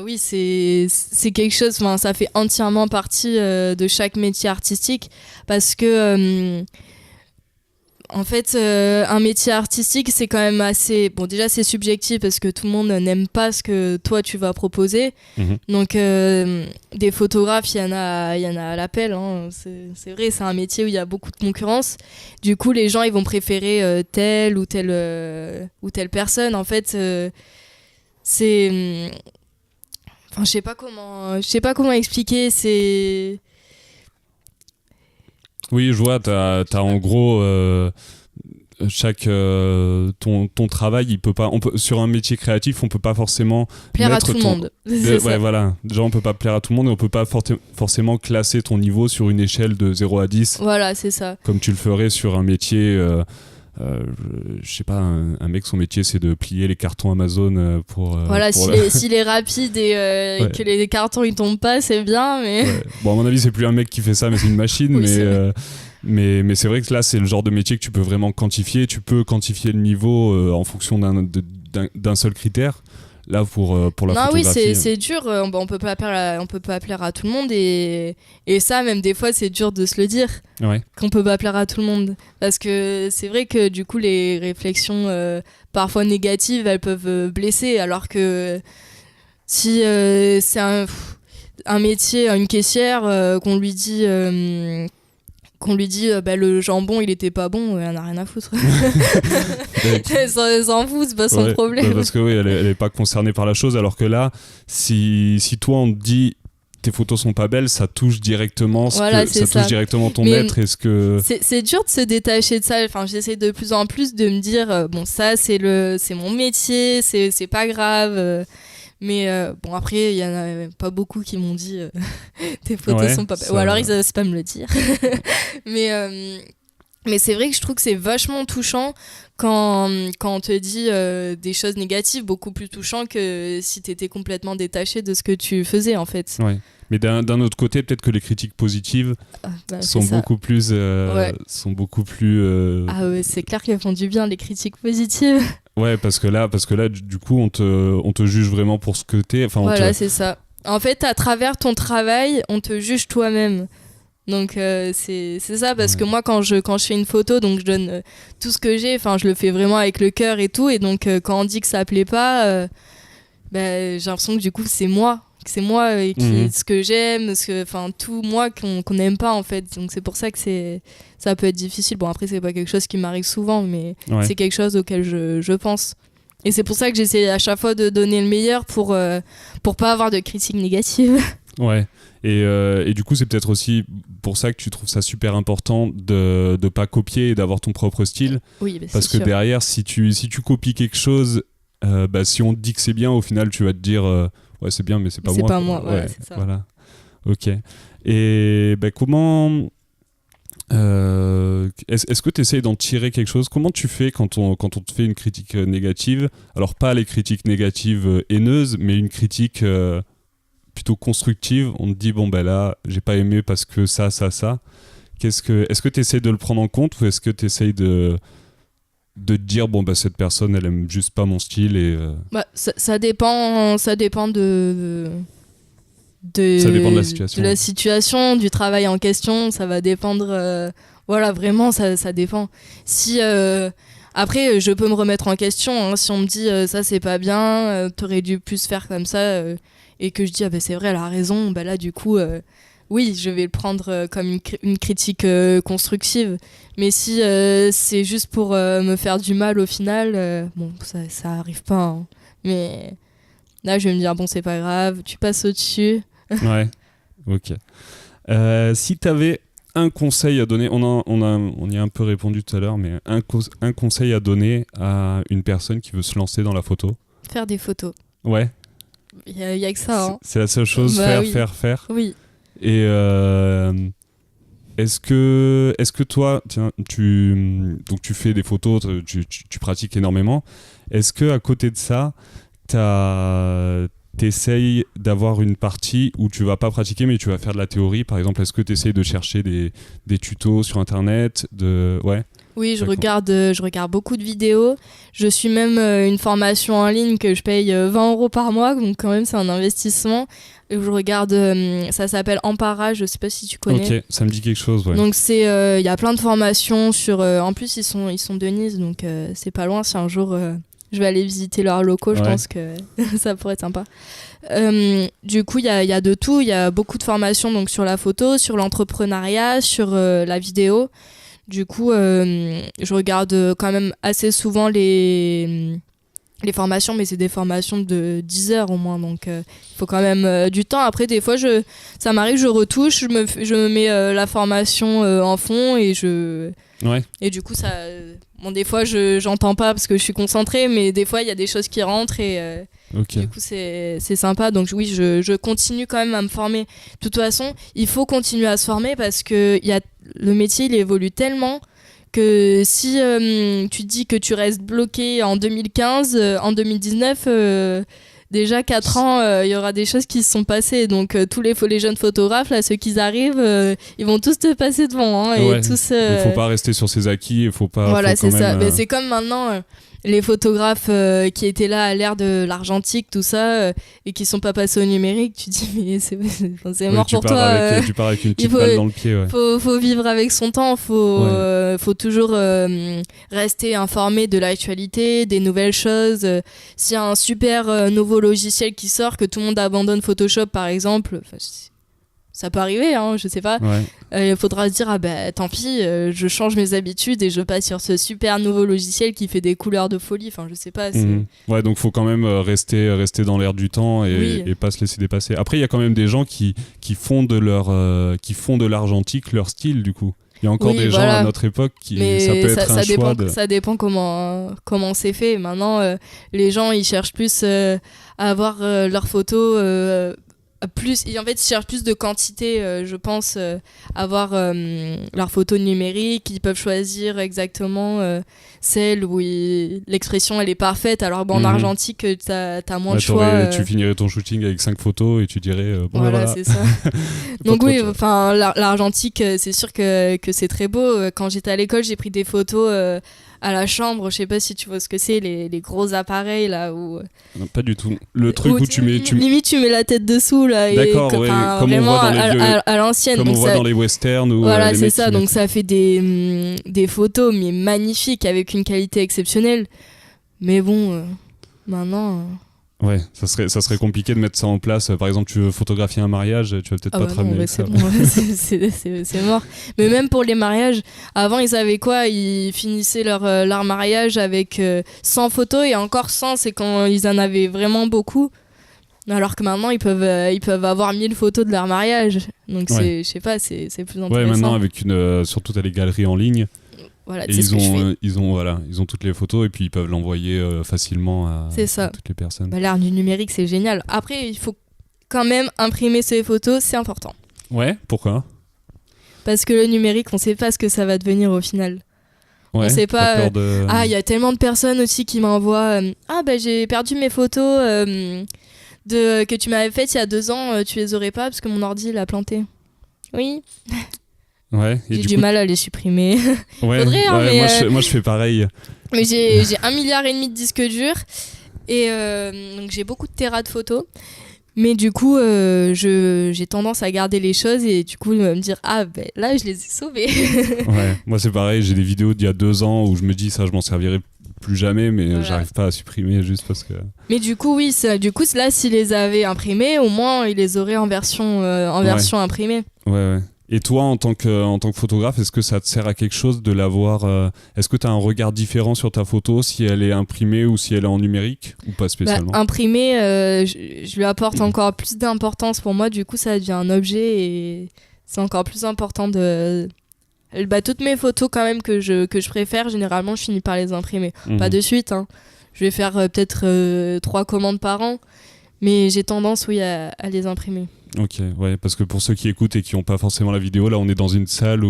Oui, c'est quelque chose, ça fait entièrement partie de chaque métier artistique, parce que en fait, un métier artistique, c'est quand même assez... Bon, déjà, c'est subjectif parce que tout le monde n'aime pas ce que toi, tu vas proposer. Donc, des photographes, il y en a à l'appel. Hein. C'est vrai, c'est un métier où il y a beaucoup de concurrence. Du coup, les gens, ils vont préférer telle ou telle personne. En fait, c'est... Enfin, je sais pas comment expliquer, c'est... Oui, je vois, t'as en gros ton travail, il peut pas, sur un métier créatif, on peut pas forcément plaire à tout le monde. Ouais, voilà. Déjà, on peut pas plaire à tout le monde et on peut pas forcément classer ton niveau sur une échelle de 0 à 10. Voilà, c'est ça. Comme tu le ferais sur un métier... je sais pas, un mec, son métier c'est de plier les cartons Amazon pour... Voilà, s'il est rapide et que les cartons ils tombent pas, c'est bien, mais... Ouais. Bon, à mon avis, c'est plus un mec qui fait ça, mais c'est une machine. Oui, mais c'est vrai que là, c'est le genre de métier que tu peux vraiment quantifier. Tu peux quantifier le niveau en fonction d'un seul critère. Là, pour la photographie... Oui, c'est dur. On peut pas plaire à tout le monde. Et ça, même des fois, c'est dur de se le dire. Ouais. Qu'on peut pas plaire à tout le monde. Parce que c'est vrai que du coup, les réflexions parfois négatives, elles peuvent blesser. Alors que si c'est un métier, une caissière, qu'on lui dit... le jambon il était pas bon, elle en a rien à foutre. Elle s'en fout, c'est pas son problème. Parce que oui, elle est pas concernée par la chose, alors que là, si toi on te dit tes photos sont pas belles, ça touche directement touche directement ton être. C'est dur de se détacher de ça. Enfin, j'essaie de plus en plus de me dire ça c'est mon métier, c'est pas grave. Mais bon, après, il y en a pas beaucoup qui m'ont dit tes photos sont pas belles. Ou alors ils osent pas me le dire. Mais c'est vrai que je trouve que c'est vachement touchant quand on te dit des choses négatives, beaucoup plus touchant que si t'étais complètement détaché de ce que tu faisais en fait. Ouais. Mais d'un autre côté, peut-être que les critiques positives sont beaucoup plus, sont beaucoup plus. Ah ouais, c'est clair qu'elles font du bien les critiques positives. Ouais, parce que là, du coup, on te juge vraiment pour ce que t'es. Enfin, voilà, c'est ça. En fait, à travers ton travail, on te juge toi-même. Donc c'est ça, parce que moi quand je fais une photo, donc je donne tout ce que j'ai, enfin je le fais vraiment avec le cœur et tout, et donc quand on dit que ça plaît pas, j'ai l'impression que du coup c'est moi ce que j'aime, enfin tout moi qu'on n'aime pas en fait. Donc c'est pour ça que ça peut être difficile. Bon, après c'est pas quelque chose qui m'arrive souvent, mais c'est quelque chose auquel je pense. Et c'est pour ça que j'essaie à chaque fois de donner le meilleur pour pas avoir de critiques négatives. Ouais. Et du coup, c'est peut-être aussi pour ça que tu trouves ça super important de pas copier et d'avoir ton propre style. Oui, parce que derrière, si tu copies quelque chose, si on te dit que c'est bien, au final, tu vas te dire ouais, c'est bien, mais c'est pas moi. C'est pas moi, ouais, c'est ça. Voilà. Ok. Et comment est-ce que tu essayes d'en tirer quelque chose? Comment tu fais quand on te fait une critique négative? Alors, pas les critiques négatives haineuses, mais une critique plutôt constructive. On te dit bon là j'ai pas aimé parce que ça. Est-ce que tu essaies de le prendre en compte, ou est-ce que tu essaies de te dire cette personne elle aime juste pas mon style et ça dépend ça dépend de la situation, de la situation, du travail en question, ça va dépendre voilà, vraiment ça dépend. Si après je peux me remettre en question, hein, si on me dit ça c'est pas bien, t'aurais dû plus faire comme ça, et que je dis c'est vrai, elle a raison, là du coup oui, je vais le prendre comme une critique constructive. Mais si c'est juste pour me faire du mal au final, ça arrive pas, hein. Mais là je vais me dire c'est pas grave, tu passes au-dessus. Ouais, ok. Si t'avais un conseil à donner, on y a un peu répondu tout à l'heure, mais un conseil à donner à une personne qui veut se lancer dans la photo? Faire des photos. Ouais. Il y a que ça, hein. C'est la seule chose, faire. Oui. Et est-ce que toi, tiens, tu fais des photos, tu pratiques énormément. Est-ce que à côté de ça, t'essayes d'avoir une partie où tu vas pas pratiquer mais tu vas faire de la théorie, par exemple? Est-ce que t'essayes de chercher des tutos sur internet, ouais? Oui, je regarde beaucoup de vidéos. Je suis même une formation en ligne que je paye 20 € par mois, donc quand même c'est un investissement. Et où je regarde, ça s'appelle Ampara, je sais pas si tu connais. Ok, ça me dit quelque chose, ouais. Donc il y a plein de formations sur. En plus ils sont de Nice, donc c'est pas loin. Si un jour je vais aller visiter leurs locaux, je pense que ça pourrait être sympa. Du coup il y a de tout. Il y a beaucoup de formations donc sur la photo, sur l'entrepreneuriat, sur la vidéo. Du coup, je regarde quand même assez souvent les formations, mais c'est des formations de 10 heures au moins, donc il faut quand même du temps. Après, des fois, ça m'arrive, je retouche, je me mets la formation en fond et et du coup, ça, des fois, j'entends pas parce que je suis concentrée, mais des fois, il y a des choses qui rentrent et du coup, c'est sympa. Donc oui, je continue quand même à me former. De toute façon, il faut continuer à se former parce que le métier, il évolue tellement que si tu dis que tu restes bloqué en 2015, en 2019, déjà 4 ans, il y aura des choses qui se sont passées. Donc tous les jeunes photographes, là, ceux qui arrivent, ils vont tous te passer devant. Hein, et tous, il faut pas rester sur ses acquis, il faut pas... Voilà, faut c'est ça. même, c'est comme maintenant... les photographes qui étaient là à l'ère de l'argentique, tout ça, et qui sont pas passés au numérique, tu dis mais c'est mort pour toi. Tu pars avec une petite balle dans le pied. Ouais. Faut vivre avec son temps, faut toujours rester informé de l'actualité, des nouvelles choses. S'il y a un super nouveau logiciel qui sort, que tout le monde abandonne Photoshop par exemple, ça peut arriver, hein, je sais pas. Il faudra se dire tant pis, je change mes habitudes et je passe sur ce super nouveau logiciel qui fait des couleurs de folie. Enfin, je sais pas. Ouais, donc faut quand même rester dans l'air du temps et pas se laisser dépasser. Après, il y a quand même des gens qui font de l'argentique leur style, du coup. Il y a encore Oui, des gens voilà. à notre époque qui Mais ça peut être un dépend, choix. ça dépend comment c'est fait. Maintenant, les gens, ils cherchent plus à avoir leurs photos plus. En fait, ils cherchent plus de quantité, je pense, avoir leurs photos numériques. Ils peuvent choisir exactement celle où l'expression elle est parfaite. Alors en argentique, t'as moins de choix. Tu finirais ton shooting avec 5 photos et tu dirais bon Voilà, voilà. c'est ça. Donc oui, enfin l'argentique, c'est sûr que c'est très beau. Quand j'étais à l'école, j'ai pris des photos à la chambre. Je sais pas si tu vois ce que c'est, les gros appareils là où. Non, pas du tout. Le truc où tu mets. Limite, tu mets la tête dessous là. D'accord, et, ouais, comme on voit dans les vieux. à l'ancienne. Comme donc on voit ça, dans les westerns ou. voilà, les c'est mecs ça. qui Donc mettent- ça fait des photos, mais magnifiques, avec une qualité exceptionnelle. Mais bon, maintenant. Ouais, ça serait compliqué de mettre ça en place. Par exemple, tu veux photographier un mariage, tu vas peut-être pas te Non, ramener bah avec c'est ça. bon, c'est mort. Mais même pour les mariages, avant ils avaient quoi? Ils finissaient leur mariage avec 100 photos, et encore 100, c'est quand ils en avaient vraiment beaucoup. Alors que maintenant ils peuvent avoir 1000 photos de leur mariage. Donc Ouais. je sais pas, c'est plus intéressant. Ouais, maintenant avec surtout t'as les galeries en ligne Voilà, et c'est ce que je fais. ils ont toutes les photos et puis ils peuvent l'envoyer facilement C'est ça. à toutes les personnes. Bah, l'art du numérique, c'est génial. Après, il faut quand même imprimer ses photos, c'est important. Ouais, pourquoi? Parce que le numérique, on sait pas ce que ça va devenir au final. Ouais, On sait pas, t'as peur de... Ah, il y a tellement de personnes aussi qui m'envoient Ah, bah j'ai perdu mes photos que tu m'avais faites il y a 2 ans, tu les aurais pas parce que mon ordi l'a planté. Oui, Ouais, et j'ai du du coup, mal à les supprimer. ouais, faudrait, hein, ouais, mais, moi je fais pareil. Mais j'ai 1,5 milliard de disques durs et donc j'ai beaucoup de téras de photos. Mais du coup, j'ai tendance à garder les choses et du coup me dire ah ben là je les ai sauvées. Ouais, moi c'est pareil, j'ai des vidéos d'il y a 2 ans où je me dis ça je m'en servirai plus jamais, mais Voilà. j'arrive pas à supprimer juste parce que... Mais du coup oui, là s'ils les avaient imprimés, au moins ils les auraient en version imprimée. Ouais. Et toi, en tant que photographe, est-ce que ça te sert à quelque chose de l'avoir est-ce que tu as un regard différent sur ta photo si elle est imprimée ou si elle est en numérique ou pas spécialement? Imprimée, je lui apporte encore plus d'importance pour moi. Du coup, ça devient un objet et c'est encore plus important de... toutes mes photos quand même que je préfère, généralement, je finis par les imprimer. Pas de suite, hein. Je vais faire peut-être 3 commandes par an, mais j'ai tendance, oui, à les imprimer. Ok, ouais, parce que pour ceux qui écoutent et qui n'ont pas forcément la vidéo, là on est dans une salle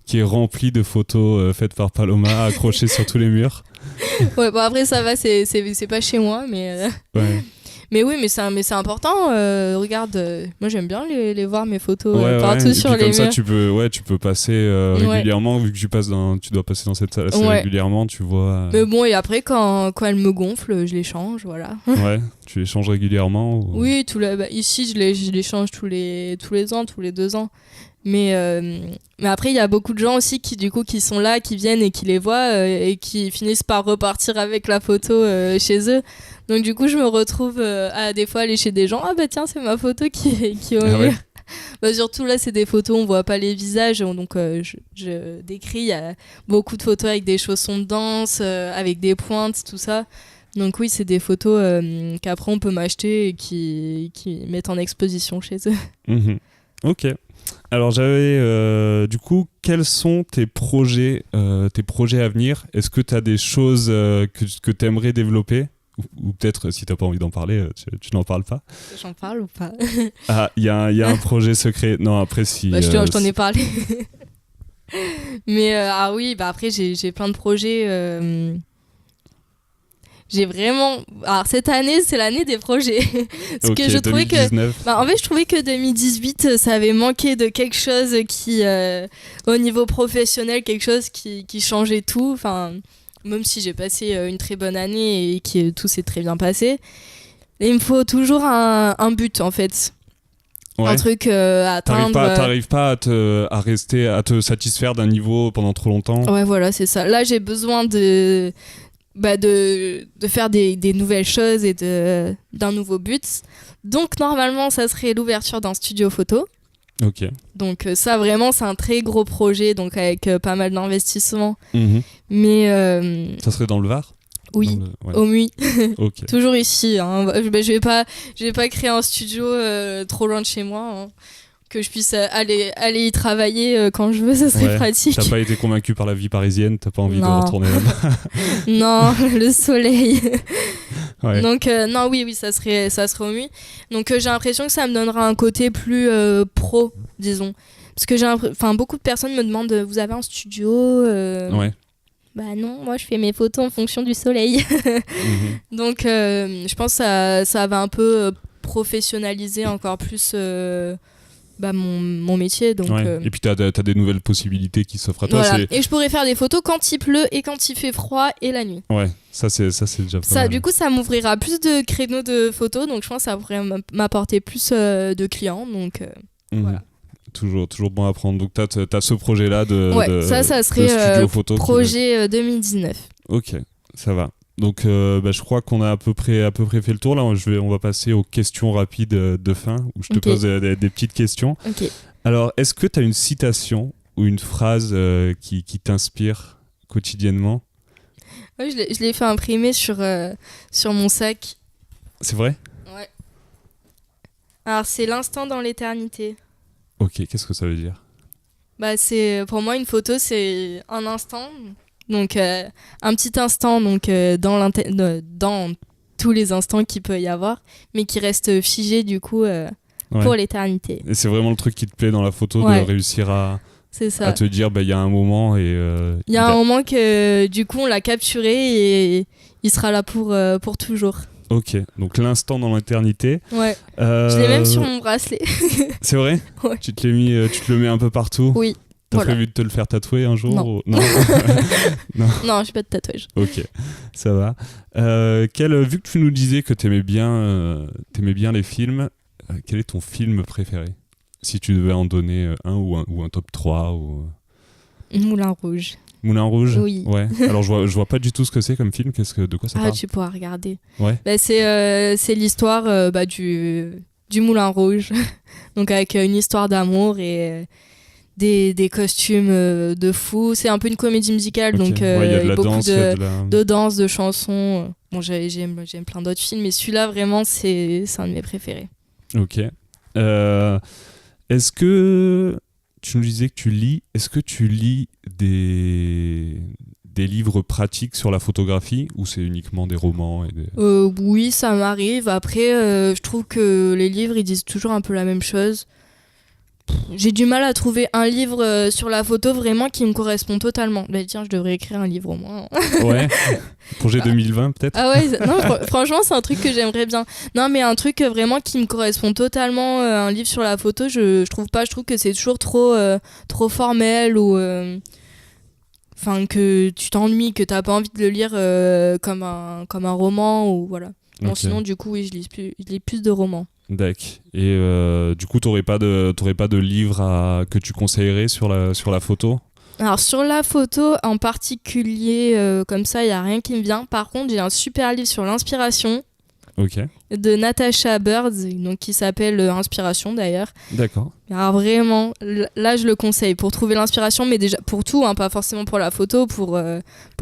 qui est remplie de photos faites par Paloma, accrochées sur tous les murs. Ouais, bon après ça va, c'est pas chez moi, mais... Ouais. Mais oui, mais c'est important. Regarde, moi j'aime bien les voir mes photos Ouais, partout et sur puis les comme murs. ça tu peux passer régulièrement, vu que tu dois passer dans cette salle assez régulièrement, tu vois. Mais bon, et après quand elles me gonflent, je les change, voilà. Ouais, tu les changes régulièrement ou... Oui, ici je les change tous les ans, tous les 2 ans. Mais après, il y a beaucoup de gens aussi qui sont là, qui viennent et qui les voient et qui finissent par repartir avec la photo chez eux. Donc du coup, je me retrouve à des fois aller chez des gens. Ah bah tiens, c'est ma photo qui est au mur. Ouais. Bah, surtout là, c'est des photos, on voit pas les visages. Donc je décris, il y a beaucoup de photos avec des chaussons de danse, avec des pointes, tout ça. Donc oui, c'est des photos qu'après on peut m'acheter et qui mettent en exposition chez eux. Mhm. Ok. Alors j'avais du coup, quels sont tes projets à venir? Est-ce que tu as des choses que tu aimerais développer ou peut-être si t'as pas envie d'en parler, tu n'en parles pas? J'en parle ou pas? Ah, il y a un projet secret. Non, après si... Je t'en ai parlé. Mais oui, après j'ai plein de projets. J'ai vraiment... Alors cette année, c'est l'année des projets. Parce que je trouvais 2019. en fait, je trouvais que 2018, ça avait manqué de quelque chose qui, au niveau professionnel, quelque chose qui changeait tout. Enfin, même si j'ai passé une très bonne année et que tout s'est très bien passé, il me faut toujours un but, en fait. Ouais. Un truc à atteindre. T'arrives pas à rester, à te satisfaire d'un niveau pendant trop longtemps? Ouais, voilà, c'est ça. Là, j'ai besoin de faire des nouvelles choses et d'un nouveau but. Donc normalement ça serait l'ouverture d'un studio photo. Ok. Donc ça vraiment c'est un très gros projet, donc avec pas mal d'investissements. Mhm. Mais Ça serait dans le Var? oui, Ouais. au Muy. Ok. Toujours ici, hein. Je vais pas créer un studio trop loin de chez moi, hein. que je puisse aller y travailler quand je veux, ça serait pratique. T'as pas été convaincu par la vie parisienne, t'as pas envie de retourner là-bas? Non, le soleil. Ouais. Donc non, oui, ça serait au mieux. Donc j'ai l'impression que ça me donnera un côté plus pro, disons. Parce que beaucoup de personnes me demandent, vous avez un studio Ouais. Bah non, moi je fais mes photos en fonction du soleil. Donc je pense que ça va un peu professionnaliser encore plus mon métier. Donc, Et puis t'as des nouvelles possibilités qui s'offrent à toi. Voilà. Et je pourrais faire des photos quand il pleut et quand il fait froid et la nuit. Ouais, ça c'est déjà pas mal. Du coup, ça m'ouvrira plus de créneaux de photos, donc je pense que ça pourrait m'apporter plus de clients. Donc voilà. Toujours bon à prendre. Donc t'as ce projet-là ça serait studio photo projet 2019. Ok, ça va. Donc je crois qu'on a à peu près fait le tour. Là, on va passer aux questions rapides de fin, où je te pose des petites questions. Okay. Alors, est-ce que tu as une citation ou une phrase qui t'inspire quotidiennement? Ouais, je l'ai fait imprimer sur mon sac. C'est vrai? Ouais. Alors, c'est l'instant dans l'éternité. Ok, qu'est-ce que ça veut dire? Pour moi, une photo, c'est un instant. Donc, un petit instant dans tous les instants qu'il peut y avoir, mais qui reste figé, du coup, pour l'éternité. Et c'est vraiment le truc qui te plaît dans la photo, de réussir à te dire, il y a un moment et... Il y a un moment que, du coup, on l'a capturé et il sera là pour toujours. Ok, donc l'instant dans l'éternité. Ouais. Je l'ai même sur mon bracelet. C'est vrai? Ouais. Tu te le mets un peu partout? Oui. T'as prévu de te le faire tatouer un jour? Non. Non. Non, je fais pas de tatouage. Ok, ça va. Vu que tu nous disais que t'aimais bien les films, quel est ton film préféré? Si tu devais en donner un ou un top 3 ou... Moulin Rouge. Moulin Rouge? Oui. Ouais. Alors je vois pas du tout ce que c'est comme film. De quoi ça parle? Tu pourras regarder. Ouais. C'est l'histoire du Moulin Rouge. Donc avec une histoire d'amour et des costumes de fou. C'est un peu une comédie musicale, okay. Donc y a de la beaucoup danse, de danse, de chansons. Bon, j'aime plein d'autres films, mais celui-là vraiment c'est un de mes préférés. Ok. Est-ce que tu nous disais que tu lis? Est-ce que tu lis des livres pratiques sur la photographie ou c'est uniquement des romans Oui, ça m'arrive. Après, je trouve que les livres ils disent toujours un peu la même chose. J'ai du mal à trouver un livre sur la photo vraiment qui me correspond totalement. Tiens, je devrais écrire un livre au moins. Ouais. Projet 2020 peut-être. Ah ouais, non, franchement, c'est un truc que j'aimerais bien. Non, mais un truc vraiment qui me correspond totalement, un livre sur la photo, je trouve pas. Je trouve que c'est toujours trop formel ou... que tu t'ennuies, que t'as pas envie de le lire comme un roman ou voilà. Bon, okay. Sinon, du coup, oui, je lis plus de romans. D'accord. Et du coup, t'aurais pas de livre que tu conseillerais sur la photo? Alors, sur la photo en particulier, comme ça, il n'y a rien qui me vient. Par contre, j'ai un super livre sur l'inspiration. Ok. De Natasha Bird, donc qui s'appelle Inspiration d'ailleurs. D'accord. Alors vraiment, là je le conseille pour trouver l'inspiration, mais déjà pour tout, hein, pas forcément pour la photo, pour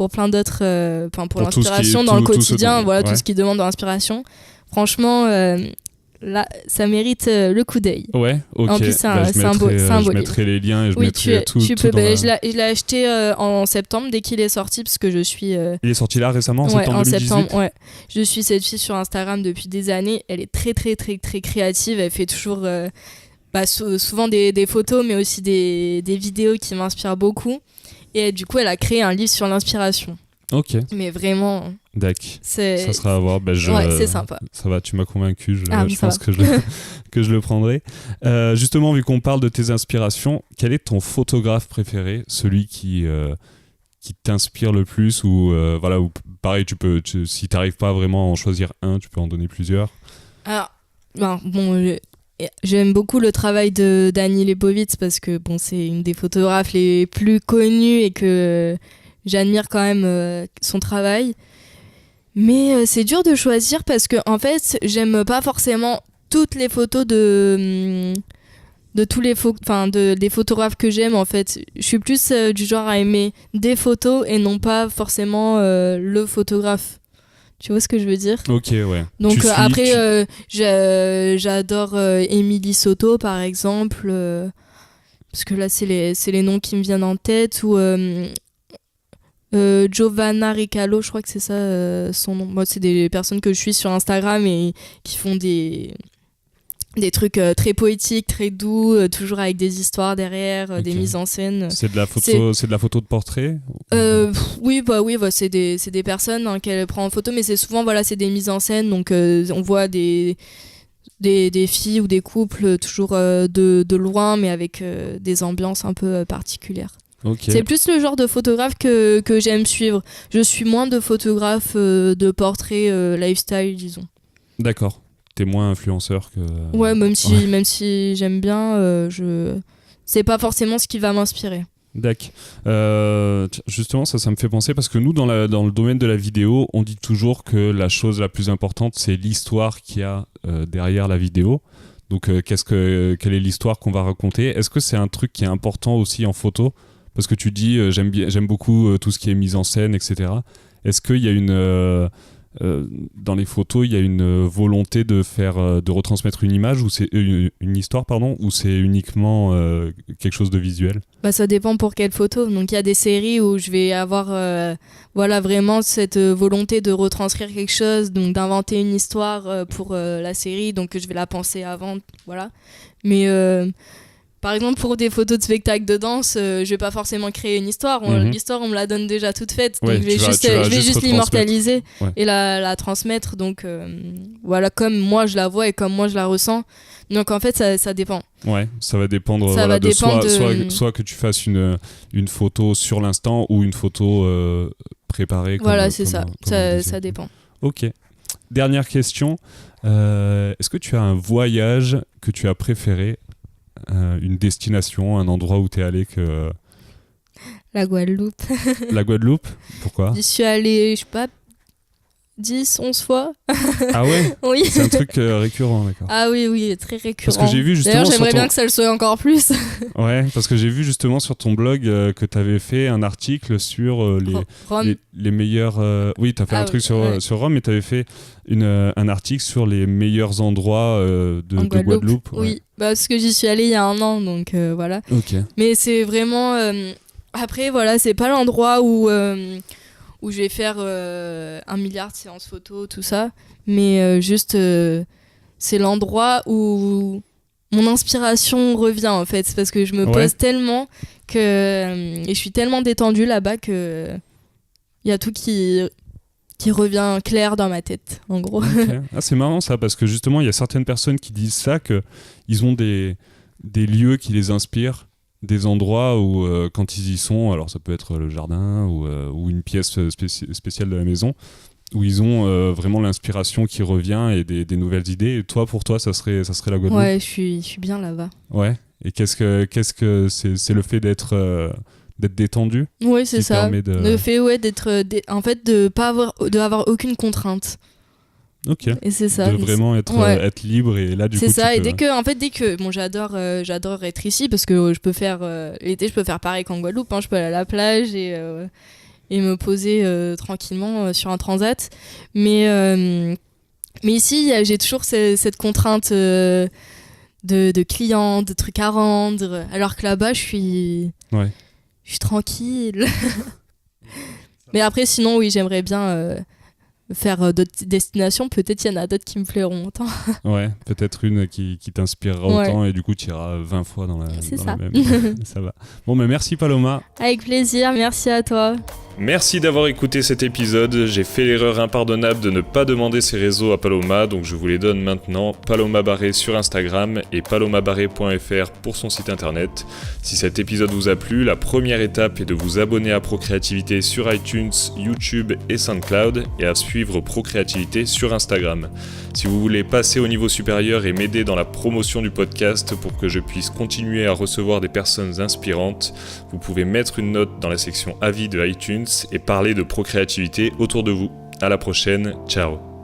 plein d'autres, pour l'inspiration dans le quotidien, tout ce qui demande de l'inspiration. Franchement, là, ça mérite le coup d'œil. Ouais, ok. En plus, c'est un beau livre. Je mettrai les liens et je mettrai tout. Je l'ai acheté en septembre dès qu'il est sorti, parce que je suis... Il est sorti là récemment, en septembre 2018 ? Septembre, ouais. Je suis cette fille sur Instagram depuis des années. Elle est très, très, très, très créative. Elle fait toujours souvent des photos, mais aussi des vidéos qui m'inspirent beaucoup. Et du coup, elle a créé un livre sur l'inspiration. Ok. Mais vraiment... D'accord. Ça sera à voir. C'est sympa. Ça va, tu m'as convaincu. Je pense que je le prendrai. Justement, vu qu'on parle de tes inspirations, quel est ton photographe préféré? Celui qui t'inspire le plus ou pareil, si tu n'arrives pas vraiment à en choisir un, tu peux en donner plusieurs. Alors, j'aime beaucoup le travail de Dani Lebovitz parce que c'est une des photographes les plus connues et que j'admire quand même son travail. Mais c'est dur de choisir parce que en fait, j'aime pas forcément toutes les photos de tous des photographes que j'aime en fait. Je suis plus du genre à aimer des photos et non pas forcément le photographe. Tu vois ce que je veux dire? Ok, ouais. Donc après, j'adore Émilie Soto, par exemple, parce que là, c'est les noms qui me viennent en tête, ou Giovanna Ricalo, je crois que c'est ça son nom. Moi, c'est des personnes que je suis sur Instagram et qui font des trucs très poétiques, très doux, toujours avec des histoires derrière, des mises en scène. C'est de la photo de portrait? Oui, c'est des personnes qu'elle prend en photo, mais c'est souvent c'est des mises en scène, donc on voit des filles ou des couples toujours de loin, mais avec des ambiances un peu particulières. Okay. C'est plus le genre de photographe que j'aime suivre. Je suis moins de photographe de portrait lifestyle, disons. D'accord. T'es moins influenceur que... Ouais, même si j'aime bien, c'est pas forcément ce qui va m'inspirer. D'accord. Justement, ça me fait penser, parce que nous, dans le domaine de la vidéo, on dit toujours que la chose la plus importante, c'est l'histoire qu'il y a derrière la vidéo. Donc, quelle est l'histoire qu'on va raconter? Est-ce que c'est un truc qui est important aussi en photo? Parce que tu dis, j'aime beaucoup tout ce qui est mise en scène, etc. Est-ce qu'il y a dans les photos, il y a une volonté de retransmettre une image, ou c'est une histoire, pardon, ou c'est uniquement quelque chose de visuel? Ça dépend pour quelle photo. Donc il y a des séries où je vais avoir vraiment cette volonté de retranscrire quelque chose, donc d'inventer une histoire pour la série, donc je vais la penser avant, voilà. Mais par exemple, pour des photos de spectacle de danse, je vais pas forcément créer une histoire. L'histoire, on me la donne déjà toute faite. Donc, je vais juste l'immortaliser et la transmettre. Donc, comme moi je la vois et comme moi je la ressens. Donc, en fait, ça dépend. Ouais, ça va dépendre, soit que tu fasses une photo sur l'instant ou une photo préparée. C'est ça. Ça dépend. Ok. Dernière question. Est-ce que tu as un voyage que tu as préféré? Une destination, un endroit où t'es allé que... La Guadeloupe. La Guadeloupe? Pourquoi? J'y suis allée, je sais pas, 10, 11 fois. Ah ouais? Oui. C'est un truc récurrent, d'accord. Ah oui, très récurrent. Parce que j'ai vu justement... D'ailleurs, j'aimerais bien que ça le soit encore plus. Ouais, parce que j'ai vu justement sur ton blog que t'avais fait un article sur les meilleurs... Oui, t'as fait un truc sur Rome, mais t'avais fait un article sur les meilleurs endroits de Guadeloupe. Oui, ouais. Parce que j'y suis allée il y a 1 an, donc voilà. Ok. Mais c'est vraiment... Après, c'est pas l'endroit où je vais faire 1 milliard de séances photos, tout ça. Mais juste, c'est l'endroit où mon inspiration revient, en fait. C'est parce que je me pose tellement et je suis tellement détendue là-bas que il y a tout qui revient clair dans ma tête, en gros. Okay. Ah, c'est marrant ça, parce que justement, il y a certaines personnes qui disent ça, qu'ils ont des lieux qui les inspirent, des endroits où, quand ils y sont, alors ça peut être le jardin ou une pièce spéciale de la maison, où ils ont vraiment l'inspiration qui revient et des nouvelles idées. Et toi, pour toi, ça serait la Guadeloupe? Ouais, je suis bien là-bas. Ouais. Et qu'est-ce que c'est le fait d'être détendu? Oui, c'est ça. Le fait d'être en fait de pas avoir aucune contrainte. Ok. Et c'est ça. De vraiment être libre, et là du coup. C'est ça. Et dès que bon, j'adore être ici, parce que je peux faire l'été, je peux faire pareil qu'en Guadeloupe. Je peux aller à la plage et me poser tranquillement sur un transat. Mais ici, j'ai toujours cette contrainte de clients, de trucs à rendre. Alors que là-bas, je suis tranquille. Mais après, sinon, oui, j'aimerais bien faire d'autres destinations. Peut-être il y en a d'autres qui me plairont autant. Ouais, peut-être une qui t'inspirera autant, et du coup tu iras 20 fois dans la même. Ça va. Bon, mais merci Paloma. Avec plaisir, merci à toi. Merci d'avoir écouté cet épisode. J'ai fait l'erreur impardonnable de ne pas demander ses réseaux à Paloma, donc je vous les donne maintenant. Paloma Barré sur Instagram et palomabarré.fr pour son site internet. Si cet épisode vous a plu, la première étape est de vous abonner à Procréativité sur iTunes, YouTube et SoundCloud, et à suivre Procréativité sur Instagram. Si vous voulez passer au niveau supérieur et m'aider dans la promotion du podcast pour que je puisse continuer à recevoir des personnes inspirantes, vous pouvez mettre une note dans la section avis de iTunes et parler de procréativité autour de vous. À la prochaine, ciao.